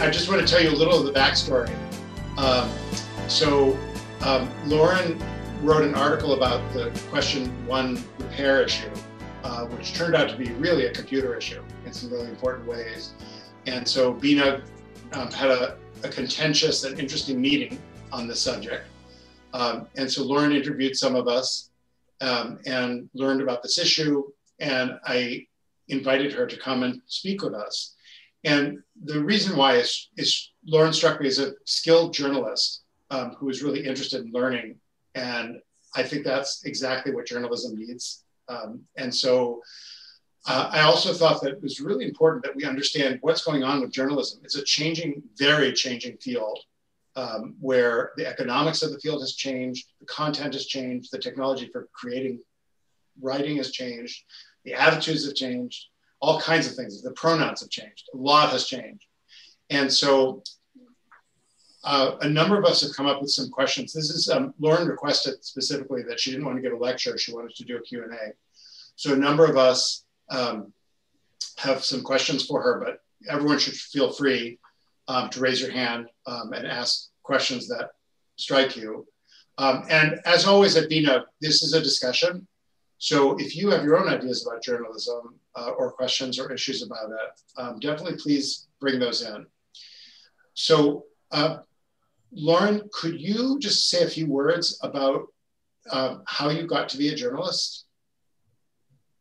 I just want to tell you a little of the backstory. Lauren wrote an article about the question 1 repair issue, which turned out to be really a computer issue in some really important ways. And so BNUG had a contentious and interesting meeting on this subject. And so Lauren interviewed some of us and learned about this issue. And I invited her to come and speak with us. And the reason why is Lauren struck me as a skilled journalist who is really interested in learning. And I think that's exactly what journalism needs. And so I also thought that it was really important that we understand what's going on with journalism. It's a changing, very changing field where the economics of the field has changed, the content has changed, the technology for creating writing has changed, the attitudes have changed, all kinds of things. The pronouns have changed. A lot has changed. And so a number of us have come up with some questions. This is, Lauren requested specifically that she didn't want to give a lecture. She wanted to do a Q&A. So a number of us have some questions for her, but everyone should feel free to raise your hand and ask questions that strike you. And as always at BNUG, this is a discussion. So if you have your own ideas about journalism or questions or issues about it, definitely please bring those in. So Lauren, could you just say a few words about how you got to be a journalist?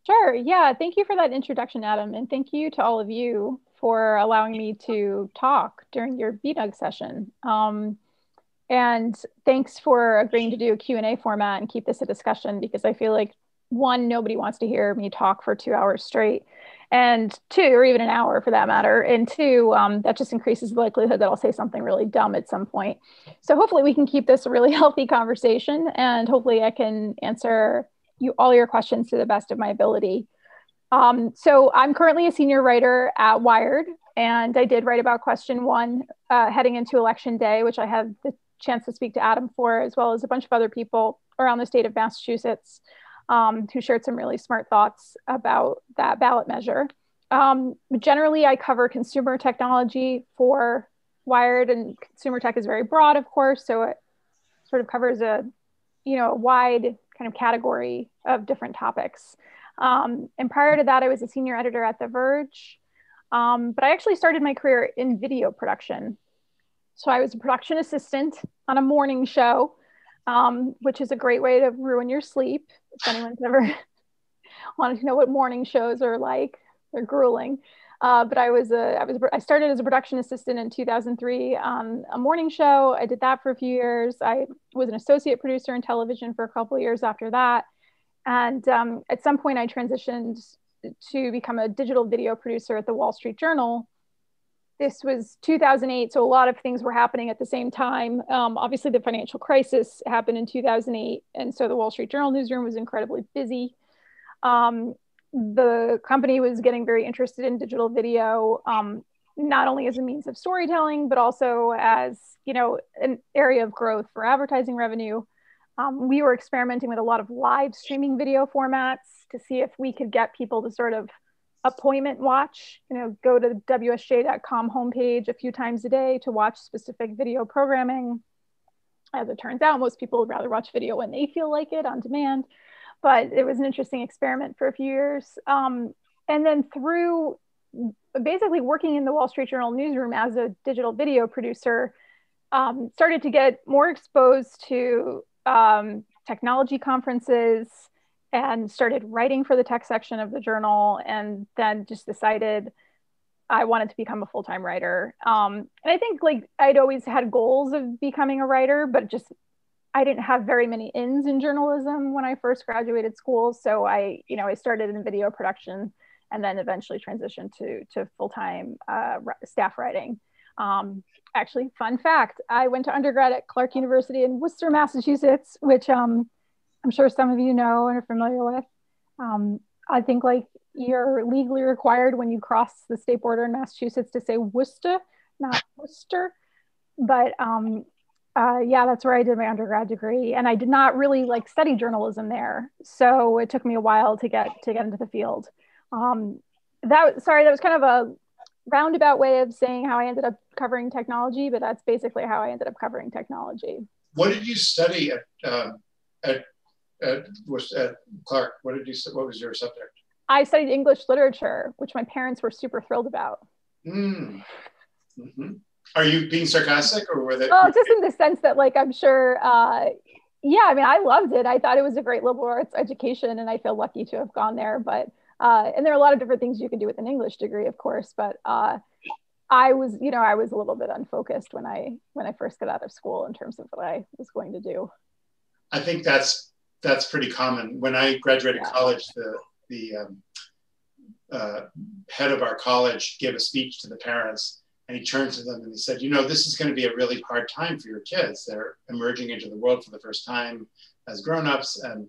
Sure, yeah, thank you for that introduction, Adam, and thank you to all of you for allowing me to talk during your BNUG session. And thanks for agreeing to do a Q&A format and keep this a discussion, because I feel like, one, nobody wants to hear me talk for 2 hours straight, and two, or even an hour for that matter, and two, that just increases the likelihood that I'll say something really dumb at some point. So hopefully we can keep this a really healthy conversation, and hopefully I can answer all your questions to the best of my ability. So I'm currently a senior writer at Wired, and I did write about question 1 heading into election day, which I had the chance to speak to Adam for, as well as a bunch of other people around the state of Massachusetts who shared some really smart thoughts about that ballot measure. Generally, I cover consumer technology for Wired, and consumer tech is very broad, of course, so it sort of covers a wide kind of category of different topics. And prior to that, I was a senior editor at The Verge, but I actually started my career in video production. So I was a production assistant on a morning show, which is a great way to ruin your sleep. If anyone's ever wanted to know what morning shows are like, they're grueling. But I started as a production assistant in 2003 on a morning show. I did that for a few years. I was an associate producer in television for a couple of years after that. And at some point I transitioned to become a digital video producer at the Wall Street Journal. This was 2008, so a lot of things were happening at the same time. Obviously the financial crisis happened in 2008, and so the Wall Street Journal newsroom was incredibly busy. The company was getting very interested in digital video, not only as a means of storytelling, but also as, an area of growth for advertising revenue. We were experimenting with a lot of live streaming video formats to see if we could get people to sort of appointment watch, go to the WSJ.com homepage a few times a day to watch specific video programming. As it turns out, most people would rather watch video when they feel like it on demand. But it was an interesting experiment for a few years. And then through basically working in the Wall Street Journal newsroom as a digital video producer, started to get more exposed to technology conferences and started writing for the tech section of the journal, and then just decided I wanted to become a full-time writer. And I think I'd always had goals of becoming a writer, but I didn't have very many ins in journalism when I first graduated school. So I started in video production and then eventually transitioned to full-time staff writing. Actually, fun fact, I went to undergrad at Clark University in Worcester, Massachusetts, which I'm sure some of you know and are familiar with. I think you're legally required when you cross the state border in Massachusetts to say Worcester, not Worcester. But yeah, that's where I did my undergrad degree. And I did not really study journalism there. So it took me a while to get into the field. That was kind of roundabout way of saying how I ended up covering technology, but that's basically how I ended up covering technology. What did you study at Clark? What was your subject? I studied English literature, which my parents were super thrilled about. Mm-hmm. Are you being sarcastic, or were they? Oh, just in the sense that, like, I'm sure, yeah, I mean, I loved it. I thought it was a great liberal arts education, and I feel lucky to have gone there. But, and there are a lot of different things you can do with an English degree, of course. But I was a little bit unfocused when I first got out of school in terms of what I was going to do. I think that's pretty common. When I graduated college, the head of our college gave a speech to the parents, and he turned to them and he said, this is going to be a really hard time for your kids. They're emerging into the world for the first time as grown-ups. And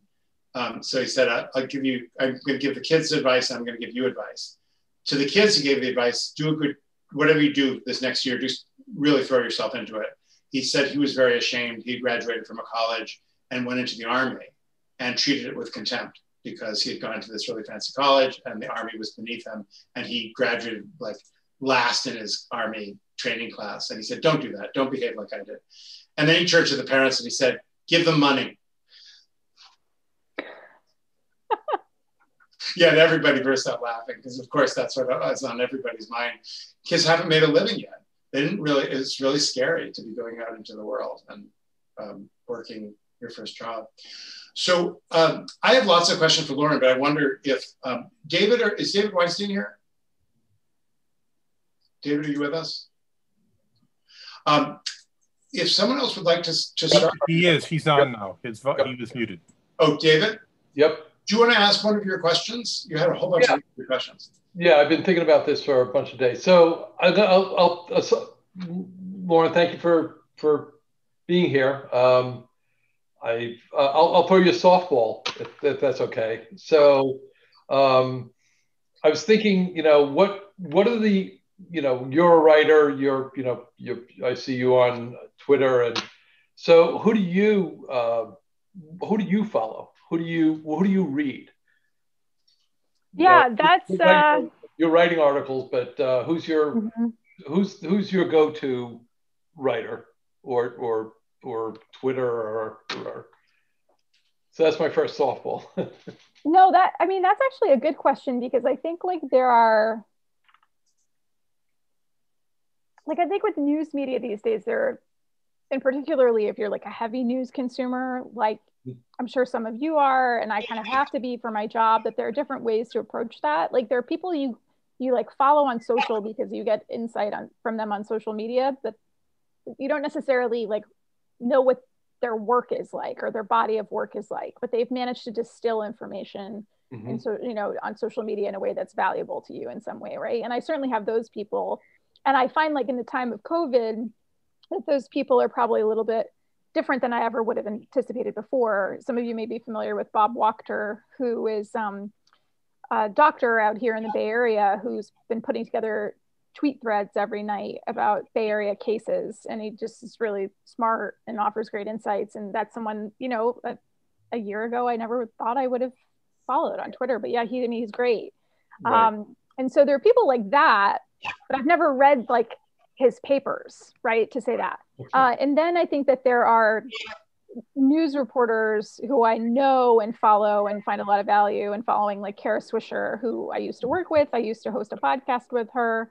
so he said, I'm going to give the kids advice, and I'm going to give you advice. To the kids, he gave the advice, whatever you do this next year, just really throw yourself into it. He said he was very ashamed. He graduated from a college and went into the Army and treated it with contempt, because he had gone to this really fancy college and the Army was beneath him, and he graduated like last in his Army training class. And he said, don't do that. Don't behave like I did. And then he turned to the parents and he said, give them money. Yeah, and everybody burst out laughing, because of course that's what was on everybody's mind. Kids haven't made a living yet. It's really scary to be going out into the world and working your first job. So I have lots of questions for Lauren, but I wonder if is David Weinstein here? David, are you with us? If someone else would like to start. He is, he's on now. He was muted. Oh, David? Yep. Do you want to ask one of your questions? You had a whole bunch of your questions. Yeah, I've been thinking about this for a bunch of days. So Lauren, thank you for being here. I'll throw you a softball if that's okay. So I was thinking, what are the, you're a writer, I see you on Twitter, and so who do you follow? Who do you read? Yeah, that's you're writing articles, but who's your go-to writer or Twitter or so that's my first softball. No, that's actually a good question, because I think there are, I think with news media these days, and particularly if you're a heavy news consumer, I'm sure some of you are, and I kind of have to be for my job, that there are different ways to approach that. There are people you follow on social because you get insight from them on social media, but you don't necessarily know what their work is or their body of work is but they've managed to distill information and so on social media in a way that's valuable to you in some way, right? And I certainly have those people, and I find in the time of COVID that those people are probably a little bit different than I ever would have anticipated before. Some of you may be familiar with Bob Wachter, who is a doctor out here in the Bay Area who's been putting together tweet threads every night about Bay Area cases. And he just is really smart and offers great insights. And that's someone, a year ago, I never thought I would have followed on Twitter, but yeah, he's great. Right. And so there are people like that, but I've never read his papers, right, to say that. And then I think that there are news reporters who I know and follow and find a lot of value in following, like Kara Swisher, who I used to work with. I used to host a podcast with her.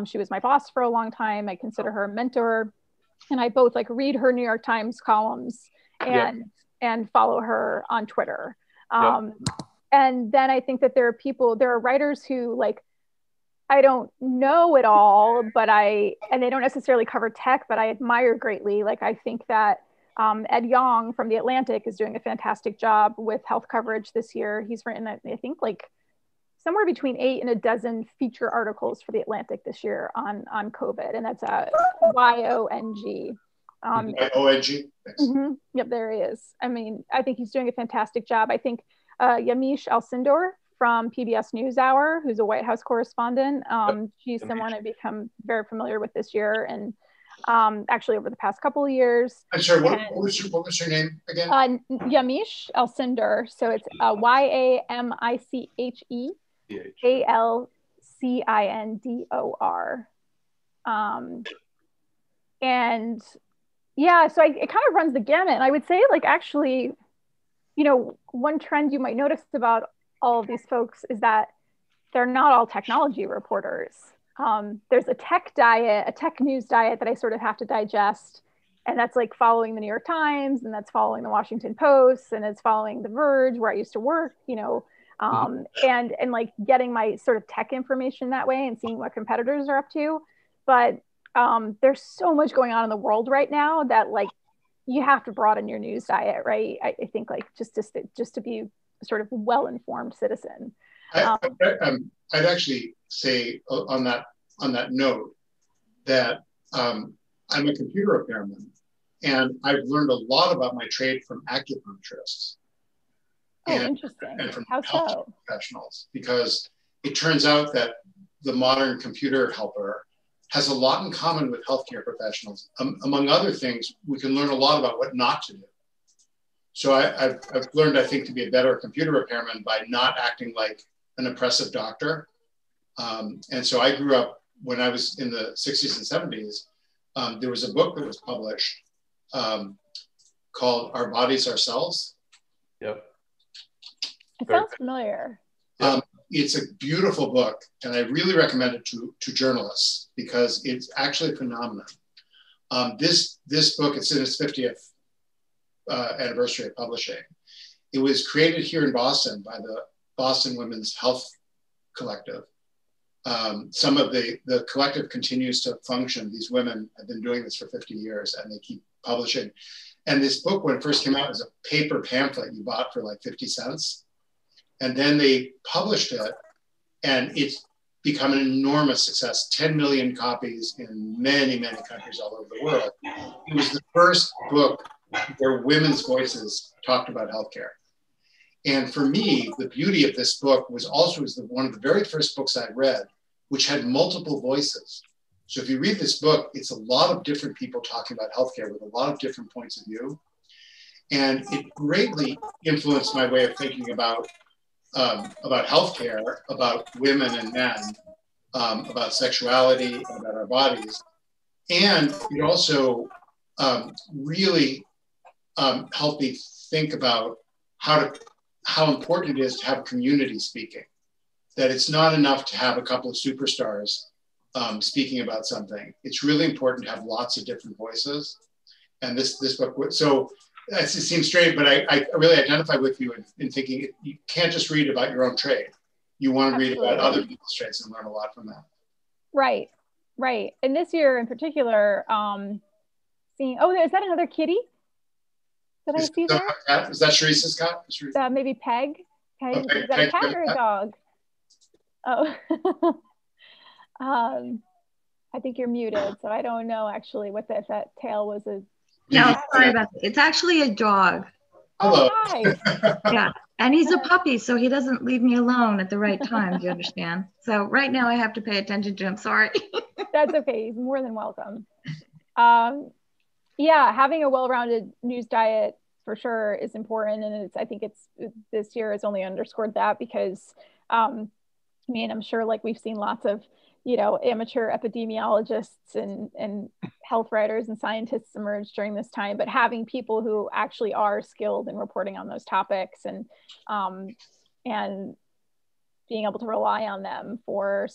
She was my boss for a long time. I consider her a mentor. And I both read her New York Times columns and follow her on Twitter. And then I think that there are writers who I don't know at all, and they don't necessarily cover tech, but I admire greatly. I think that Ed Yong from The Atlantic is doing a fantastic job with health coverage this year. He's written, I think, somewhere between 8 and a dozen feature articles for The Atlantic this year on COVID, and that's Y-O-N-G. Y-O-N-G? Yep, there he is. I think he's doing a fantastic job. I think Yamiche Alcindor from Pbs Newshour, who's a White House correspondent. She's someone I've become very familiar with this year, and actually over the past couple of years. I'm sorry, what was her name again? Yamiche Alcindor. So it's Y-A-M-I-C-H-E Cindor. And yeah, so it kind of runs the gamut. And I would say, like, actually, you know, one trend you might notice about all of these folks is that they're not all technology reporters. There's a tech news diet that I sort of have to digest. And that's like following the New York Times, and that's following the Washington Post, and it's following The Verge, where I used to work, you know, and like getting my sort of tech information that way and seeing what competitors are up to. But there's so much going on in the world right now that, like, you have to broaden your news diet, right? I think, like, just to be sort of well-informed citizen. I'd actually say on that note that I'm a computer repairman, and I've learned a lot about my trade from acupuncturists. Interesting. And from How health so? professionals, because it turns out that the modern computer helper has a lot in common with healthcare professionals. Among other things, we can learn a lot about what not to do. So I've learned, I think, to be a better computer repairman by not acting like an oppressive doctor. And so I grew up, when I was in the 60s and 70s, there was a book that was published called Our Bodies, Our Cells. Yep. It sounds familiar. It's a beautiful book, and I really recommend it to journalists because it's actually a phenomenon. This book, it's in its 50th anniversary of publishing. It was created here in Boston by the Boston Women's Health Collective. Some of the collective continues to function. These women have been doing this for 50 years, and they keep publishing. And this book, when it first came out, was a paper pamphlet you bought for like 50 cents. And then they published it, and it's become an enormous success. 10 million copies in many, many countries all over the world. It was the first book where women's voices talked about healthcare. And for me, the beauty of this book was also one of the very first books I read, which had multiple voices. So if you read this book, it's a lot of different people talking about healthcare with a lot of different points of view. And it greatly influenced my way of thinking about healthcare, about women and men, about sexuality, about our bodies. And it also really helped me think about how important it is to have community speaking, that it's not enough to have a couple of superstars speaking about something. It's really important to have lots of different voices. And this book, so it seems strange, but I really identify with you in thinking you can't just read about your own trade. You want to read about other people's trades and learn a lot from that. Right. And this year in particular, seeing, is that another kitty? Did I see that? Is that Sharice's cat? Maybe Peg. Okay, Is that a cat or a dog? Oh. I think you're muted, so I don't know actually what if that tail was a... No, sorry about that. It's actually a dog. Hello. Oh, hi. Yeah, and he's a puppy, so he doesn't leave me alone at the right time, do you understand? So right now I have to pay attention to him, sorry. That's okay, he's more than welcome. Yeah, having a well-rounded news diet for sure is important, and I think this year has only underscored that because I'm sure, like, we've seen lots of amateur epidemiologists and health writers and scientists emerge during this time, but having people who actually are skilled in reporting on those topics and being able to rely on them for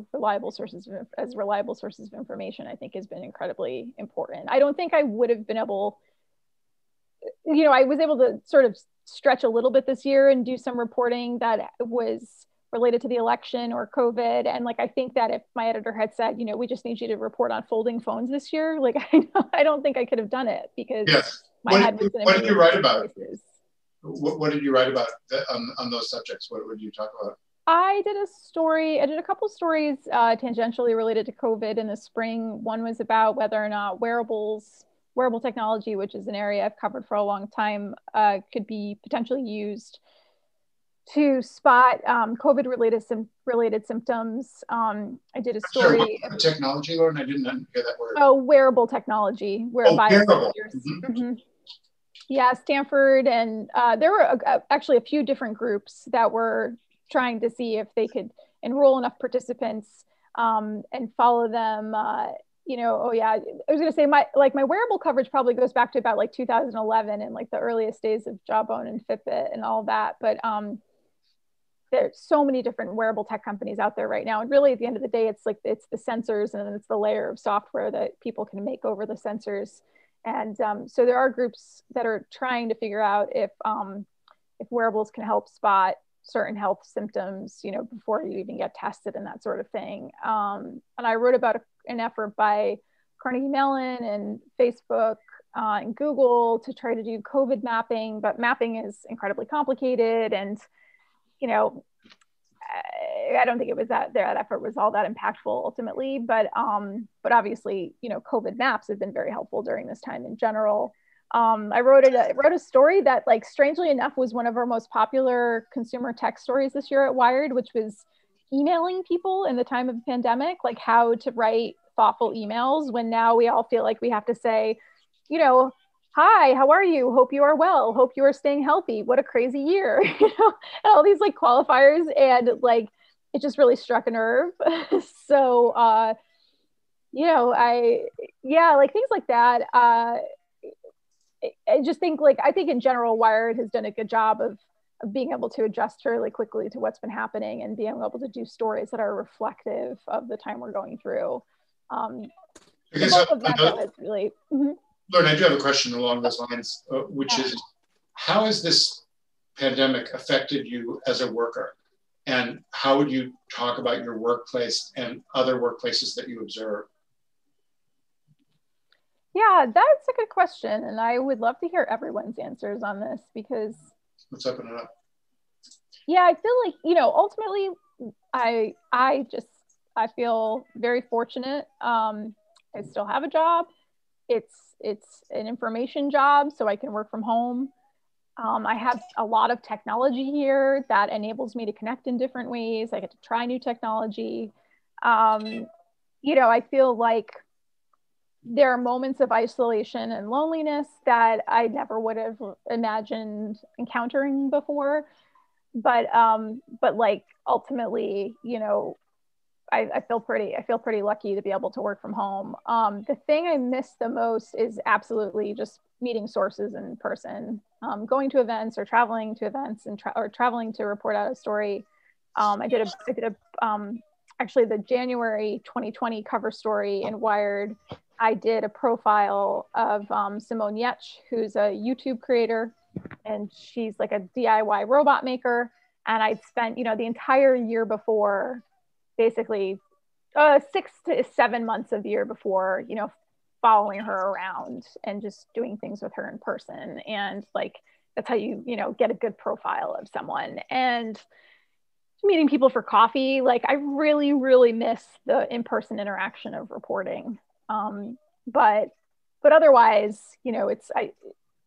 reliable sources of information, I think has been incredibly important. I don't think I would have been able, I was able to sort of stretch a little bit this year and do some reporting that was related to the election or COVID. And like, I think that if my editor had said, we just need you to report on folding phones this year, like, I don't think I could have done it because my head was going to be... What did you write about? What did you write about on those subjects? What did you talk about? I did a couple stories tangentially related to COVID in the spring. One was about whether or not wearable technology, which is an area I've covered for a long time, could be potentially used to spot COVID-related symptoms. I did a story. Sure. Technology, Lauren? I didn't hear that word. Oh, wearable technology. Wearable. Mm-hmm. Yeah, Stanford, and there were actually a few different groups that were trying to see if they could enroll enough participants and follow them. Oh yeah, I was gonna say my wearable coverage probably goes back to about like 2011 and like the earliest days of Jawbone and Fitbit and all that. But there's so many different wearable tech companies out there right now. And really at the end of the day, it's the sensors and it's the layer of software that people can make over the sensors. And so there are groups that are trying to figure out if wearables can help spot certain health symptoms, before you even get tested and that sort of thing. And I wrote about an effort by Carnegie Mellon and Facebook and Google to try to do COVID mapping, but mapping is incredibly complicated. And, I don't think it was that effort was all that impactful ultimately, but obviously, COVID maps have been very helpful during this time in general. I wrote a story that, like, strangely enough, was one of our most popular consumer tech stories this year at Wired, which was emailing people in the time of the pandemic, like how to write thoughtful emails when now we all feel like we have to say, hi, how are you? Hope you are well. Hope you are staying healthy. What a crazy year, and all these like qualifiers, and like it just really struck a nerve. So, like things like that. I just think I think in general, Wired has done a good job of being able to adjust fairly quickly to what's been happening and being able to do stories that are reflective of the time we're going through. Really. Mm-hmm. Lauren, I do have a question along those lines, which is, how has this pandemic affected you as a worker? And how would you talk about your workplace and other workplaces that you observe? Yeah, that's a good question. And I would love to hear everyone's answers on this because... Let's open it up. Yeah, I feel like, ultimately, I feel very fortunate. I still have a job. It's an information job, so I can work from home. I have a lot of technology here that enables me to connect in different ways. I get to try new technology. I feel like there are moments of isolation and loneliness that I never would have imagined encountering before. But like ultimately, I feel pretty lucky to be able to work from home. The thing I miss the most is absolutely just meeting sources in person, going to events or traveling to events or traveling to report out a story. I did actually the January 2020 cover story in Wired. I did a profile of Simone Yetch, who's a YouTube creator, and she's like a DIY robot maker. And I'd spent, the entire year before, basically 6 to 7 months of the year before, following her around and just doing things with her in person. And like, that's how you, get a good profile of someone. And meeting people for coffee, like I really, really miss the in-person interaction of reporting. But otherwise,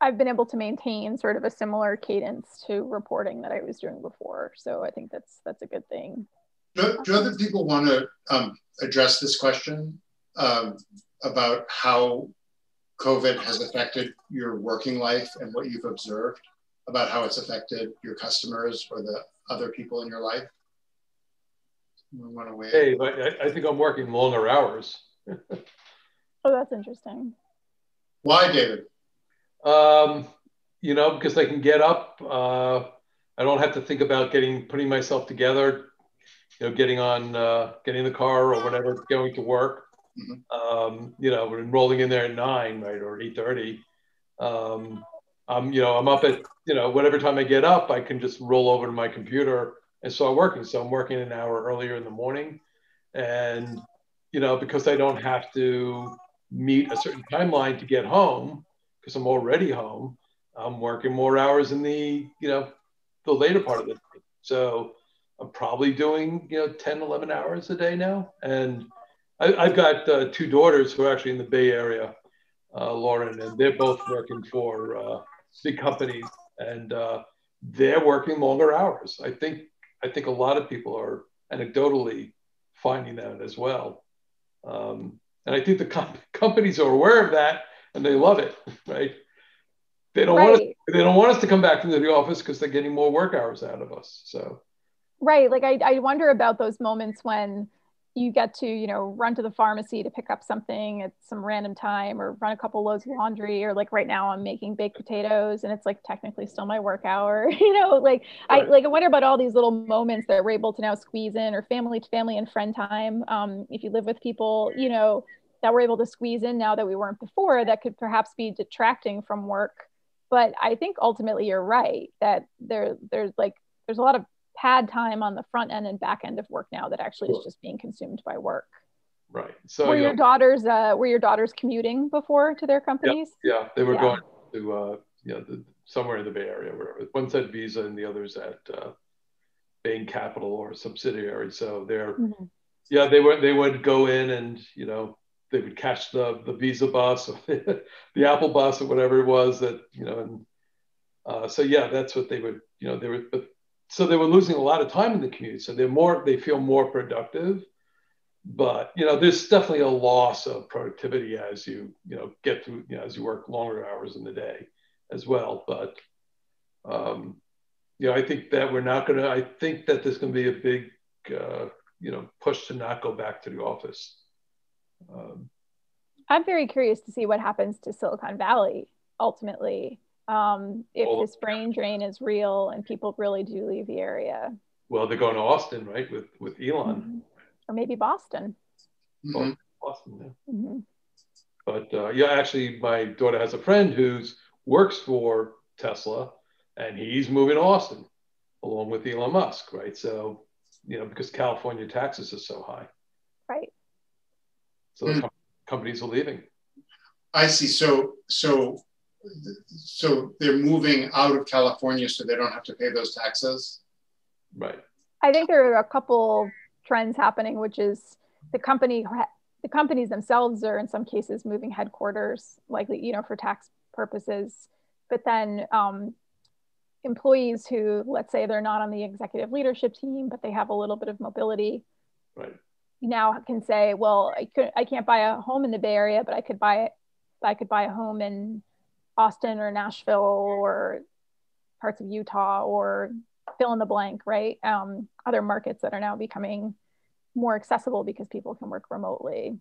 I've been able to maintain sort of a similar cadence to reporting that I was doing before. So I think that's a good thing. Do other people want to address this question about how COVID has affected your working life and what you've observed about how it's affected your customers or the other people in your life? Hey, but I think I'm working longer hours. Oh, that's interesting. Why, David? Because I can get up. I don't have to think about putting myself together, getting in the car or whatever, going to work. Mm-hmm. Rolling in there at 9, right, or 8:30. I'm up at, whatever time I get up, I can just roll over to my computer and start working. So I'm working an hour earlier in the morning. And, because I don't have to meet a certain timeline to get home, because I'm already home, I'm working more hours in the later part of the day. So I'm probably doing, 10, 11 hours a day now. And I've got 2 daughters who are actually in the Bay Area, Lauren, and they're both working for big companies, and they're working longer hours. I think a lot of people are anecdotally finding that as well. And I think the companies are aware of that and they love it, right? They don't want us to come back into the office because they're getting more work hours out of us. So Right. Like I wonder about those moments when you get to, run to the pharmacy to pick up something at some random time, or run a couple loads of laundry, or like right now I'm making baked potatoes and it's like technically still my work hour, like Right. I wonder about all these little moments that we're able to now squeeze in, or family to family and friend time. If you live with people, that we're able to squeeze in now that we weren't before, that could perhaps be detracting from work. But I think ultimately you're right that there's a lot of pad time on the front end and back end of work now that actually is just being consumed by work. Right. So were your daughters commuting before to their companies? Yeah, they were going to somewhere in the Bay Area, wherever. One said Visa and the others at Bain Capital or subsidiary. So they would go in and they would catch the Visa bus or the Apple bus or whatever it was that that's what they would so they were losing a lot of time in the commute. So they feel more productive, but there's definitely a loss of productivity as you get to as you work longer hours in the day as well. But I think that I think that there's going to be a big push to not go back to the office. I'm very curious to see what happens to Silicon Valley ultimately. If this brain drain is real and people really do leave the area. Well, they're going to Austin, right, with Elon. Mm-hmm. Or maybe Boston. Mm-hmm. Boston, yeah. Mm-hmm. But actually, my daughter has a friend who works for Tesla, and he's moving to Austin along with Elon Musk, right? So, because California taxes are so high. Right. So companies are leaving. I see. So they're moving out of California so they don't have to pay those taxes? Right. I think there are a couple trends happening, which is the companies themselves are in some cases moving headquarters, likely, for tax purposes. But then employees who, let's say they're not on the executive leadership team, but they have a little bit of mobility, right, now can say, well, I can't buy a home in the Bay Area, but I could buy a home in Austin or Nashville or parts of Utah or fill in the blank, right? Other markets that are now becoming more accessible because people can work remotely.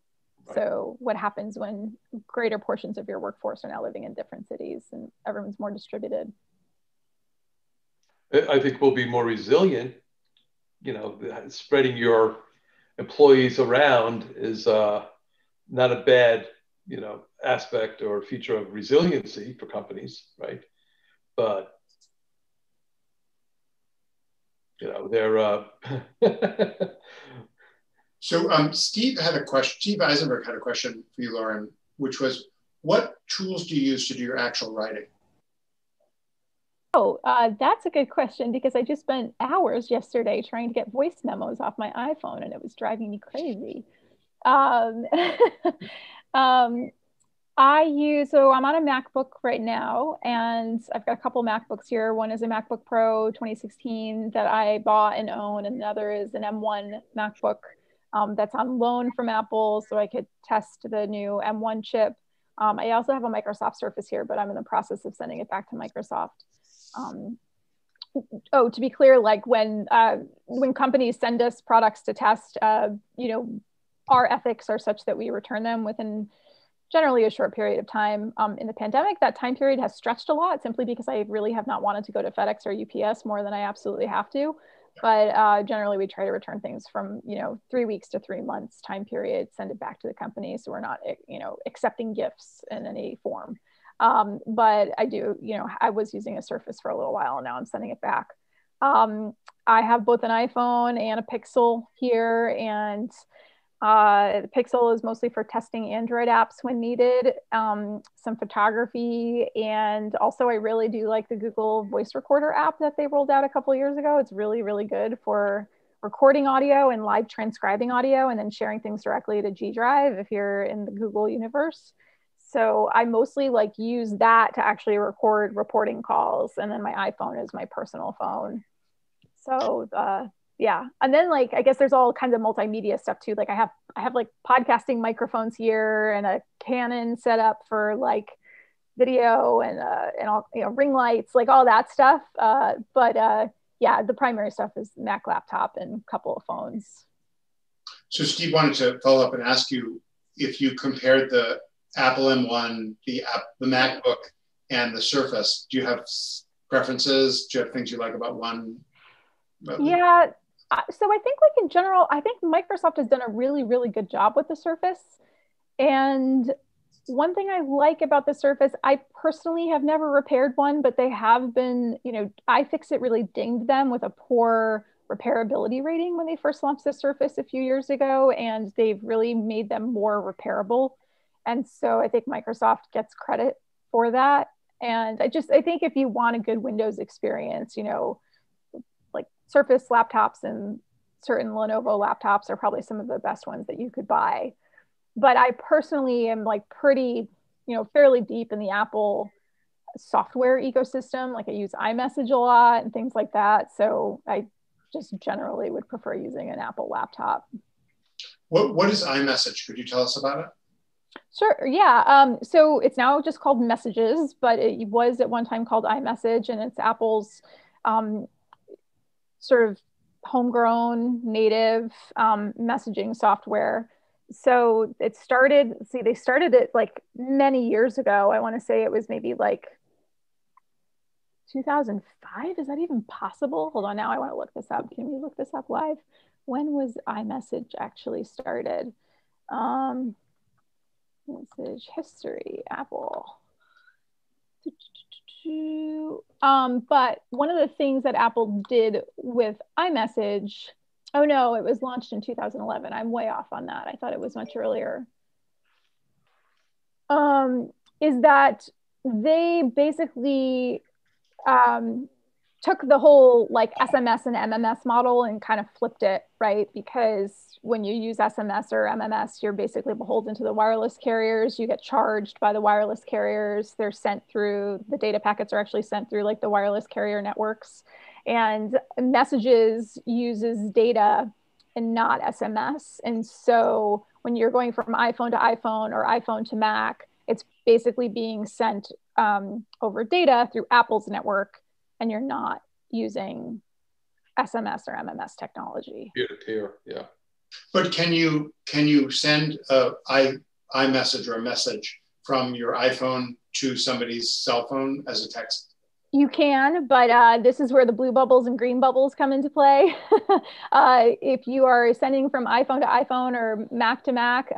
Right. So what happens when greater portions of your workforce are now living in different cities and everyone's more distributed? I think we'll be more resilient. Spreading your employees around is not a bad aspect or feature of resiliency for companies, right? But they're So Steve Eisenberg had a question for you, Lauren, which was, what tools do you use to do your actual writing? Oh, that's a good question, because I just spent hours yesterday trying to get voice memos off my iPhone and it was driving me crazy. So I'm on a MacBook right now, and I've got a couple MacBooks here. One is a MacBook Pro 2016 that I bought and own, and the other is an M1 MacBook that's on loan from Apple, so I could test the new M1 chip. I also have a Microsoft Surface here, but I'm in the process of sending it back to Microsoft. To be clear, like when companies send us products to test, our ethics are such that we return them within generally a short period of time. In the pandemic, that time period has stretched a lot simply because I really have not wanted to go to FedEx or UPS more than I absolutely have to. But generally, we try to return things from 3 weeks to 3 months time period, send it back to the company, so we're not accepting gifts in any form. But I do, I was using a Surface for a little while, and now I'm sending it back. I have both an iPhone and a Pixel here, and the Pixel is mostly for testing Android apps when needed, some photography, and also I really do like the Google Voice Recorder app that they rolled out a couple of years ago. It's really, really good for recording audio and live transcribing audio and then sharing things directly to G Drive if you're in the Google universe. So I mostly use that to actually record reporting calls, and then my iPhone is my personal phone. So yeah, and then I guess there's all kinds of multimedia stuff too. I have podcasting microphones here and a Canon set up for video and all ring lights, all that stuff. But yeah, the primary stuff is Mac laptop and a couple of phones. So Steve wanted to follow up and ask you if you compared the Apple M1, the MacBook, and the Surface. Do you have preferences? Do you have things you like about one? Yeah, so I think like in general, I think Microsoft has done a really, really good job with the Surface. And one thing I like about the Surface, I personally have never repaired one, but they have been, you know, iFixit really dinged them with a poor repairability rating when they first launched the Surface a few years ago, and they've really made them more repairable. And so I think Microsoft gets credit for that. And I think if you want a good Windows experience, you know, like Surface laptops and certain Lenovo laptops are probably some of the best ones that you could buy. But I personally am like pretty, you know, fairly deep in the Apple software ecosystem. Like I use iMessage a lot and things like that. So I just generally would prefer using an Apple laptop. What is iMessage? Could you tell us about it? Sure, yeah. So it's now just called Messages, but it was at one time called iMessage, and it's Apple's sort of homegrown native messaging software. So it started, they started it like many years ago. I want to say it was maybe like 2005. Is that even possible? Hold on, now I want to look this up. Can we look this up live? When was iMessage actually started? Message history, Apple. But one of the things that Apple did with iMessage, oh no, it was launched in 2011. I'm way off on that. I thought it was much earlier. Is that they basically took the whole like SMS and MMS model and kind of flipped it, right? Because when you use SMS or MMS, you're basically beholden to the wireless carriers. You get charged by the wireless carriers. They're sent through, the data packets are actually sent through like the wireless carrier networks. And Messages uses data and not SMS. And so when you're going from iPhone to iPhone or iPhone to Mac, it's basically being sent over data through Apple's network, and you're not using SMS or MMS technology. Peer-to-peer, yeah. But can you send a iMessage or a message from your iPhone to somebody's cell phone as a text? You can, but this is where the blue bubbles and green bubbles come into play. If you are sending from iPhone to iPhone or Mac to Mac,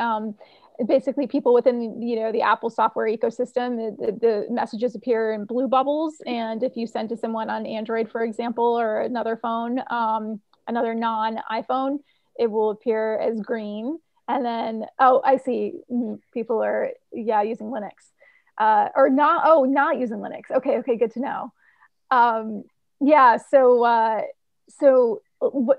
basically people within the Apple software ecosystem, the messages appear in blue bubbles. And if you send to someone on Android, for example, or another phone, another non-iPhone, it will appear as green. And then, oh, I see, people are, using Linux. Or not using Linux. Okay, good to know. So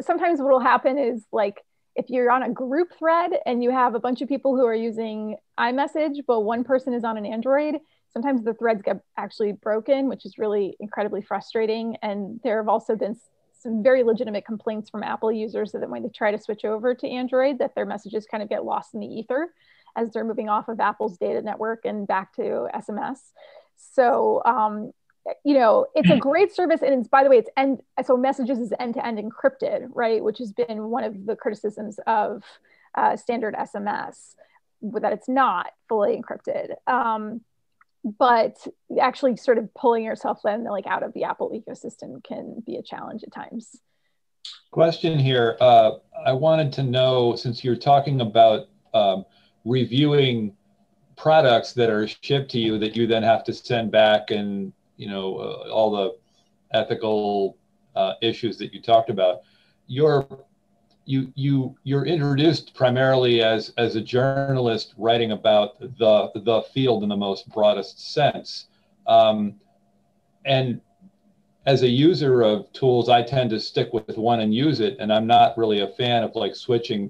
sometimes what will happen is like, if you're on a group thread and you have a bunch of people who are using iMessage, but one person is on an Android, sometimes the threads get actually broken, which is really incredibly frustrating. And there have also been some very legitimate complaints from Apple users that when they try to switch over to Android, that their messages kind of get lost in the ether as they're moving off of Apple's data network and back to SMS. So, it's a great service. And it's, by the way, so Messages is end-to-end encrypted, right? Which has been one of the criticisms of standard SMS, that it's not fully encrypted. But actually sort of pulling yourself then like out of the Apple ecosystem can be a challenge at times. Question here. I wanted to know, since you're talking about reviewing products that are shipped to you that you then have to send back, and all the ethical issues that you talked about, you're introduced primarily as a journalist writing about the field in the most broadest sense, and as a user of tools, I tend to stick with one and use it, and I'm not really a fan of like switching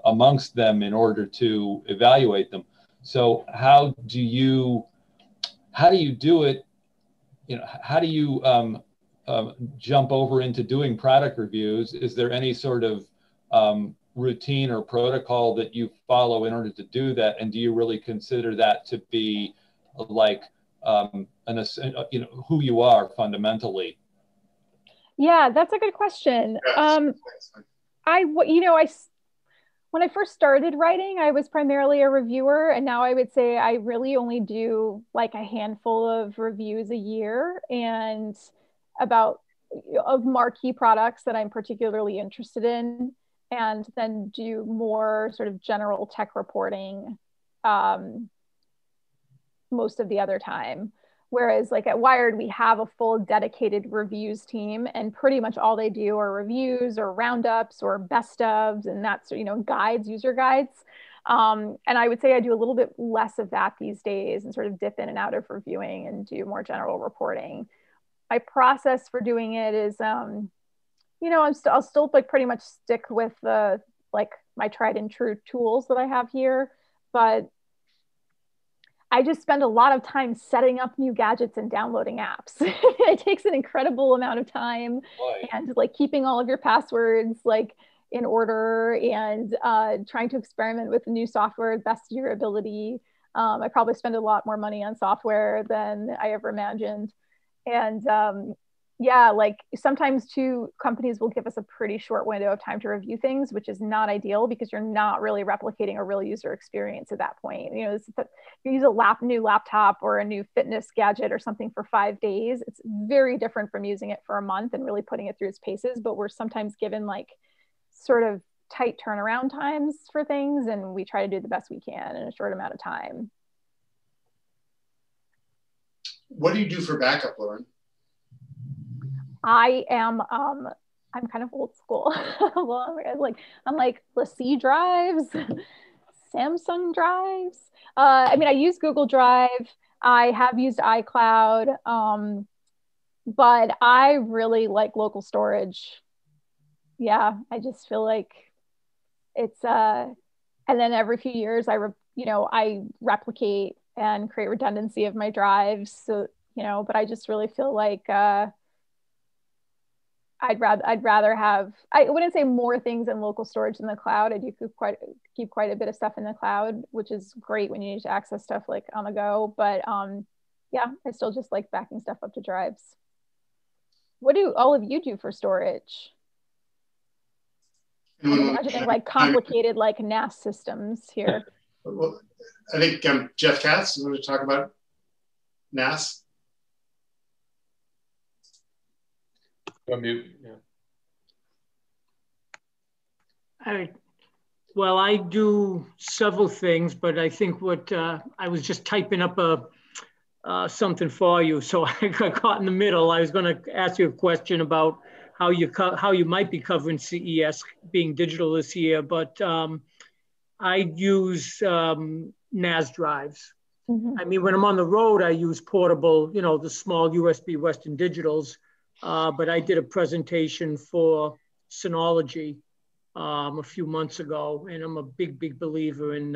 amongst them in order to evaluate them. So how do you do it? How do you jump over into doing product reviews? Is there any sort of routine or protocol that you follow in order to do that? And do you really consider that to be like who you are fundamentally? Yeah, that's a good question. When I first started writing, I was primarily a reviewer, and now I would say I really only do like a handful of reviews a year, and about of marquee products that I'm particularly interested in, and then do more sort of general tech reporting most of the other time. Whereas like at Wired, we have a full dedicated reviews team, and pretty much all they do are reviews or roundups or best ofs, and that's, guides, user guides. And I would say I do a little bit less of that these days and sort of dip in and out of reviewing and do more general reporting. My process for doing it is, I'll still like pretty much stick with the like my tried and true tools that I have here, but I just spend a lot of time setting up new gadgets and downloading apps. It takes an incredible amount of time, and like keeping all of your passwords like in order, and trying to experiment with new software best to your ability. I probably spend a lot more money on software than I ever imagined. And yeah, like sometimes too, companies will give us a pretty short window of time to review things, which is not ideal because you're not really replicating a real user experience at that point. You use a new laptop or a new fitness gadget or something for 5 days. It's very different from using it for a month and really putting it through its paces, but we're sometimes given like sort of tight turnaround times for things, and we try to do the best we can in a short amount of time. What do you do for backup, Lauren? I'm kind of old school. Well, I'm like LaCie drives, Samsung drives. I use Google Drive. I have used iCloud, but I really like local storage. Yeah, I just feel like it's and then every few years I replicate and create redundancy of my drives. So but I just really feel like I'd rather have, I wouldn't say more things in local storage than the cloud. I do keep quite a bit of stuff in the cloud, which is great when you need to access stuff like on the go. But yeah, I still just like backing stuff up to drives. What do all of you do for storage? I'm imagining like complicated like NAS systems here. Well, I think Jeff Katz is going to talk about NAS. Mute. Yeah. Well, I do several things, but I think what I was just typing up something for you, so I got caught in the middle. I was going to ask you a question about how you might be covering CES being digital this year, but I use NAS drives. Mm-hmm. I mean, when I'm on the road, I use portable, the small USB Western Digitals. But I did a presentation for Synology a few months ago, and I'm a big believer in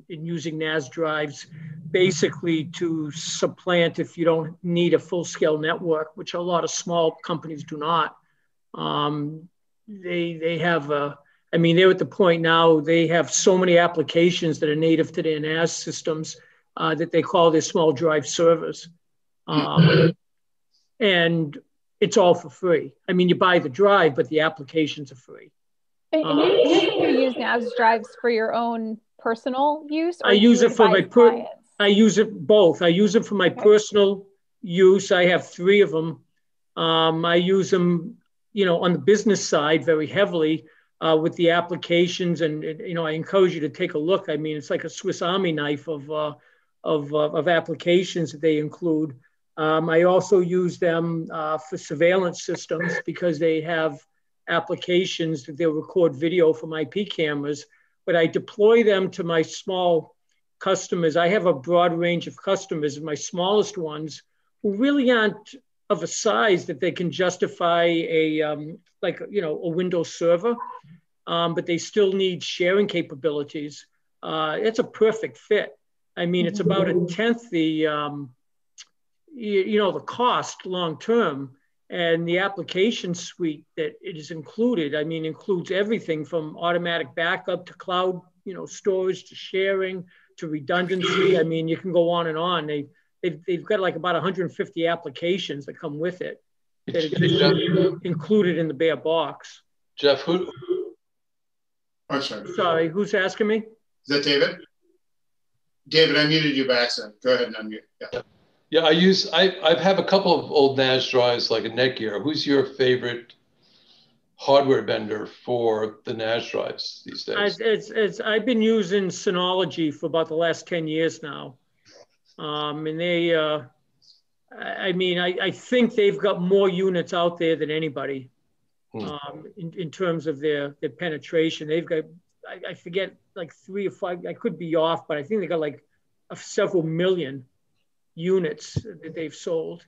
using NAS drives, basically to supplant if you don't need a full-scale network, which a lot of small companies do not. They have they're at the point now they have so many applications that are native to their NAS systems that they call their small drive servers. And it's all for free. I mean, you buy the drive, but the applications are free. And you use NAS drives for your own personal use? Or I use it for my I use it both. I use it for my personal use. I have 3 of them. I use them, on the business side very heavily with the applications, and I encourage you to take a look. I mean, it's like a Swiss Army knife of applications that they include. I also use them for surveillance systems because they have applications that they'll record video from IP cameras, but I deploy them to my small customers. I have a broad range of customers, and my smallest ones who really aren't of a size that they can justify a Windows server, but they still need sharing capabilities. It's a perfect fit. I mean, it's about 1/10 the cost long term, and the application suite that it is included, includes everything from automatic backup to cloud, storage to sharing to redundancy. I mean, you can go on and on. They've got like about 150 applications that come with it. that are included in the bare box. Jeff, who? I'm sorry. Sorry, who's asking me? Is that David? David, I muted you by accident. Go ahead and unmute. Yeah. Yeah, I have a couple of old NAS drives like a Netgear. Who's your favorite hardware vendor for the NAS drives these days? I've been using Synology for about the last 10 years now. And they, I think they've got more units out there than anybody in terms of their penetration. They've got, I forget, like 3 or 5, I could be off, but I think they got like several million units that they've sold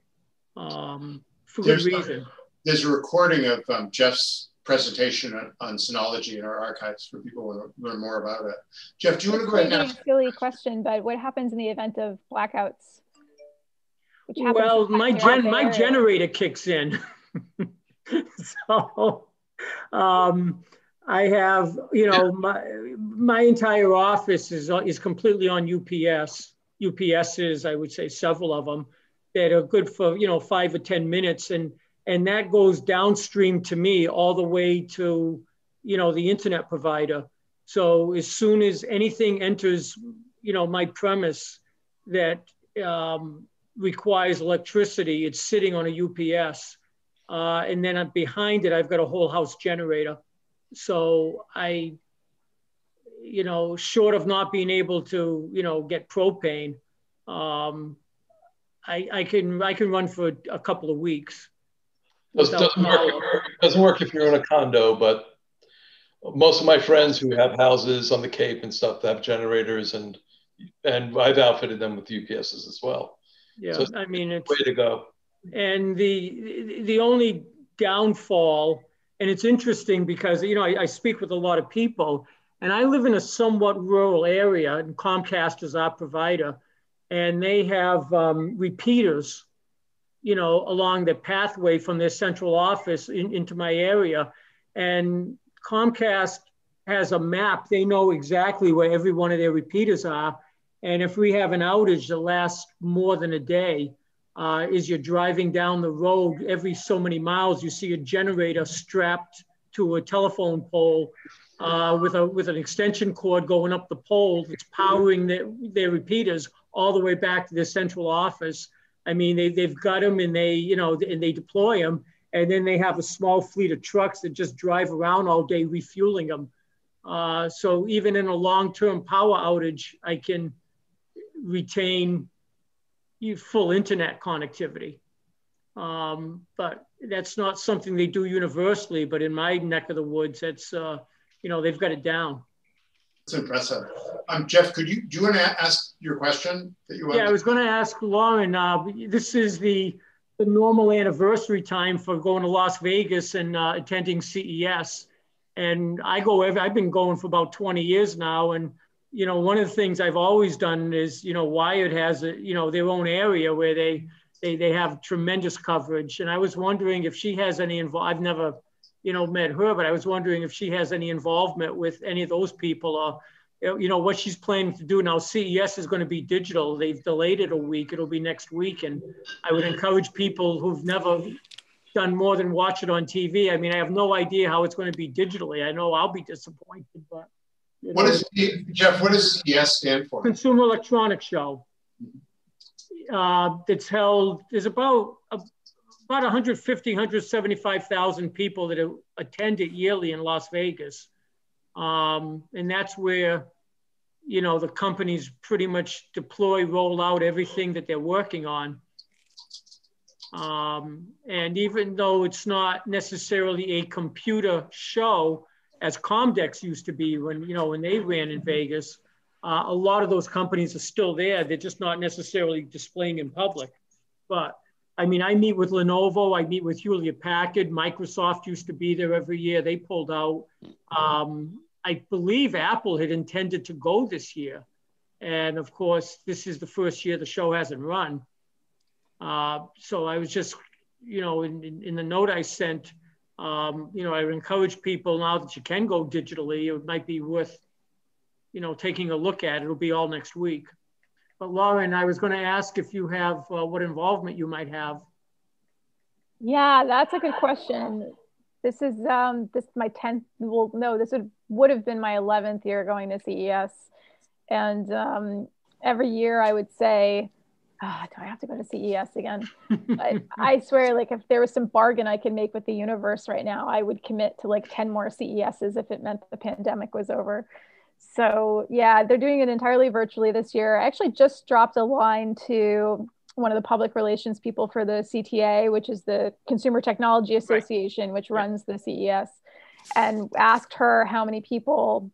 for good reason. There's a recording of Jeff's presentation on Synology in our archives for people who want to learn more about it. Jeff, do you want to go ahead and ask? A silly question, but what happens in the event of blackouts? Well, my generator kicks in. So I have, my entire office is completely on UPS. UPSs, I would say several of them that are good for 5 or 10 minutes, and that goes downstream to me all the way to the internet provider. So as soon as anything enters my premise that requires electricity, it's sitting on a UPS, and then behind it I've got a whole house generator. So I short of not being able to, get propane, I can run for a couple of weeks. Doesn't work if you're in a condo, but most of my friends who have houses on the Cape and stuff that have generators, and I've outfitted them with UPSs as well. Yeah, so it's it's way to go. And the only downfall, and it's interesting because I speak with a lot of people. And I live in a somewhat rural area, and Comcast is our provider, and they have repeaters, along the pathway from their central office into my area. And Comcast has a map. They know exactly where every one of their repeaters are. And if we have an outage that lasts more than a day, as you're driving down the road, every so many miles, you see a generator strapped to a telephone pole with an extension cord going up the pole that's powering their repeaters all the way back to their central office. They've got them, and they deploy them, and then they have a small fleet of trucks that just drive around all day refueling them. So even in a long-term power outage, I can retain full internet connectivity. But that's not something they do universally, but in my neck of the woods, that's, they've got it down. That's impressive. Jeff, do you want to ask your question that you want? Yeah, I was going to ask Lauren, this is the normal anniversary time for going to Las Vegas and attending CES. And I've been going for about 20 years now. And, one of the things I've always done is, Wired has, their own area where they have tremendous coverage. And I was wondering if she has any I've never, met her, but I was wondering if she has any involvement with any of those people, or, what she's planning to do. Now, CES is going to be digital. They've delayed it a week. It'll be next week. And I would encourage people who've never done more than watch it on TV. I have no idea how it's going to be digitally. I know I'll be disappointed, but. Jeff, what does CES stand for? Consumer Electronics Show. It's held, there's about 150, 175,000 people that attend it yearly in Las Vegas. And that's where, the companies pretty much roll out everything that they're working on. And even though it's not necessarily a computer show, as Comdex used to be when they ran in Vegas, a lot of those companies are still there. They're just not necessarily displaying in public. But I meet with Lenovo, I meet with Hewlett Packard, Microsoft used to be there every year. They pulled out. I believe Apple had intended to go this year. And of course, this is the first year the show hasn't run. So I was just, in the note I sent, I would encourage people now that you can go digitally, it might be worth, taking a look at. It'll be all next week. But Lauren, I was going to ask if you have what involvement you might have. Yeah, that's a good question. This is my 10th, well, no, this would have been my 11th year going to CES. And every year I would say, oh, do I have to go to CES again? But I swear, like, if there was some bargain I could make with the universe right now, I would commit to like 10 more CESs if it meant the pandemic was over. So yeah, they're doing it entirely virtually this year. I actually just dropped a line to one of the public relations people for the CTA, which is the Consumer Technology Association, which runs the CES, and asked her how many people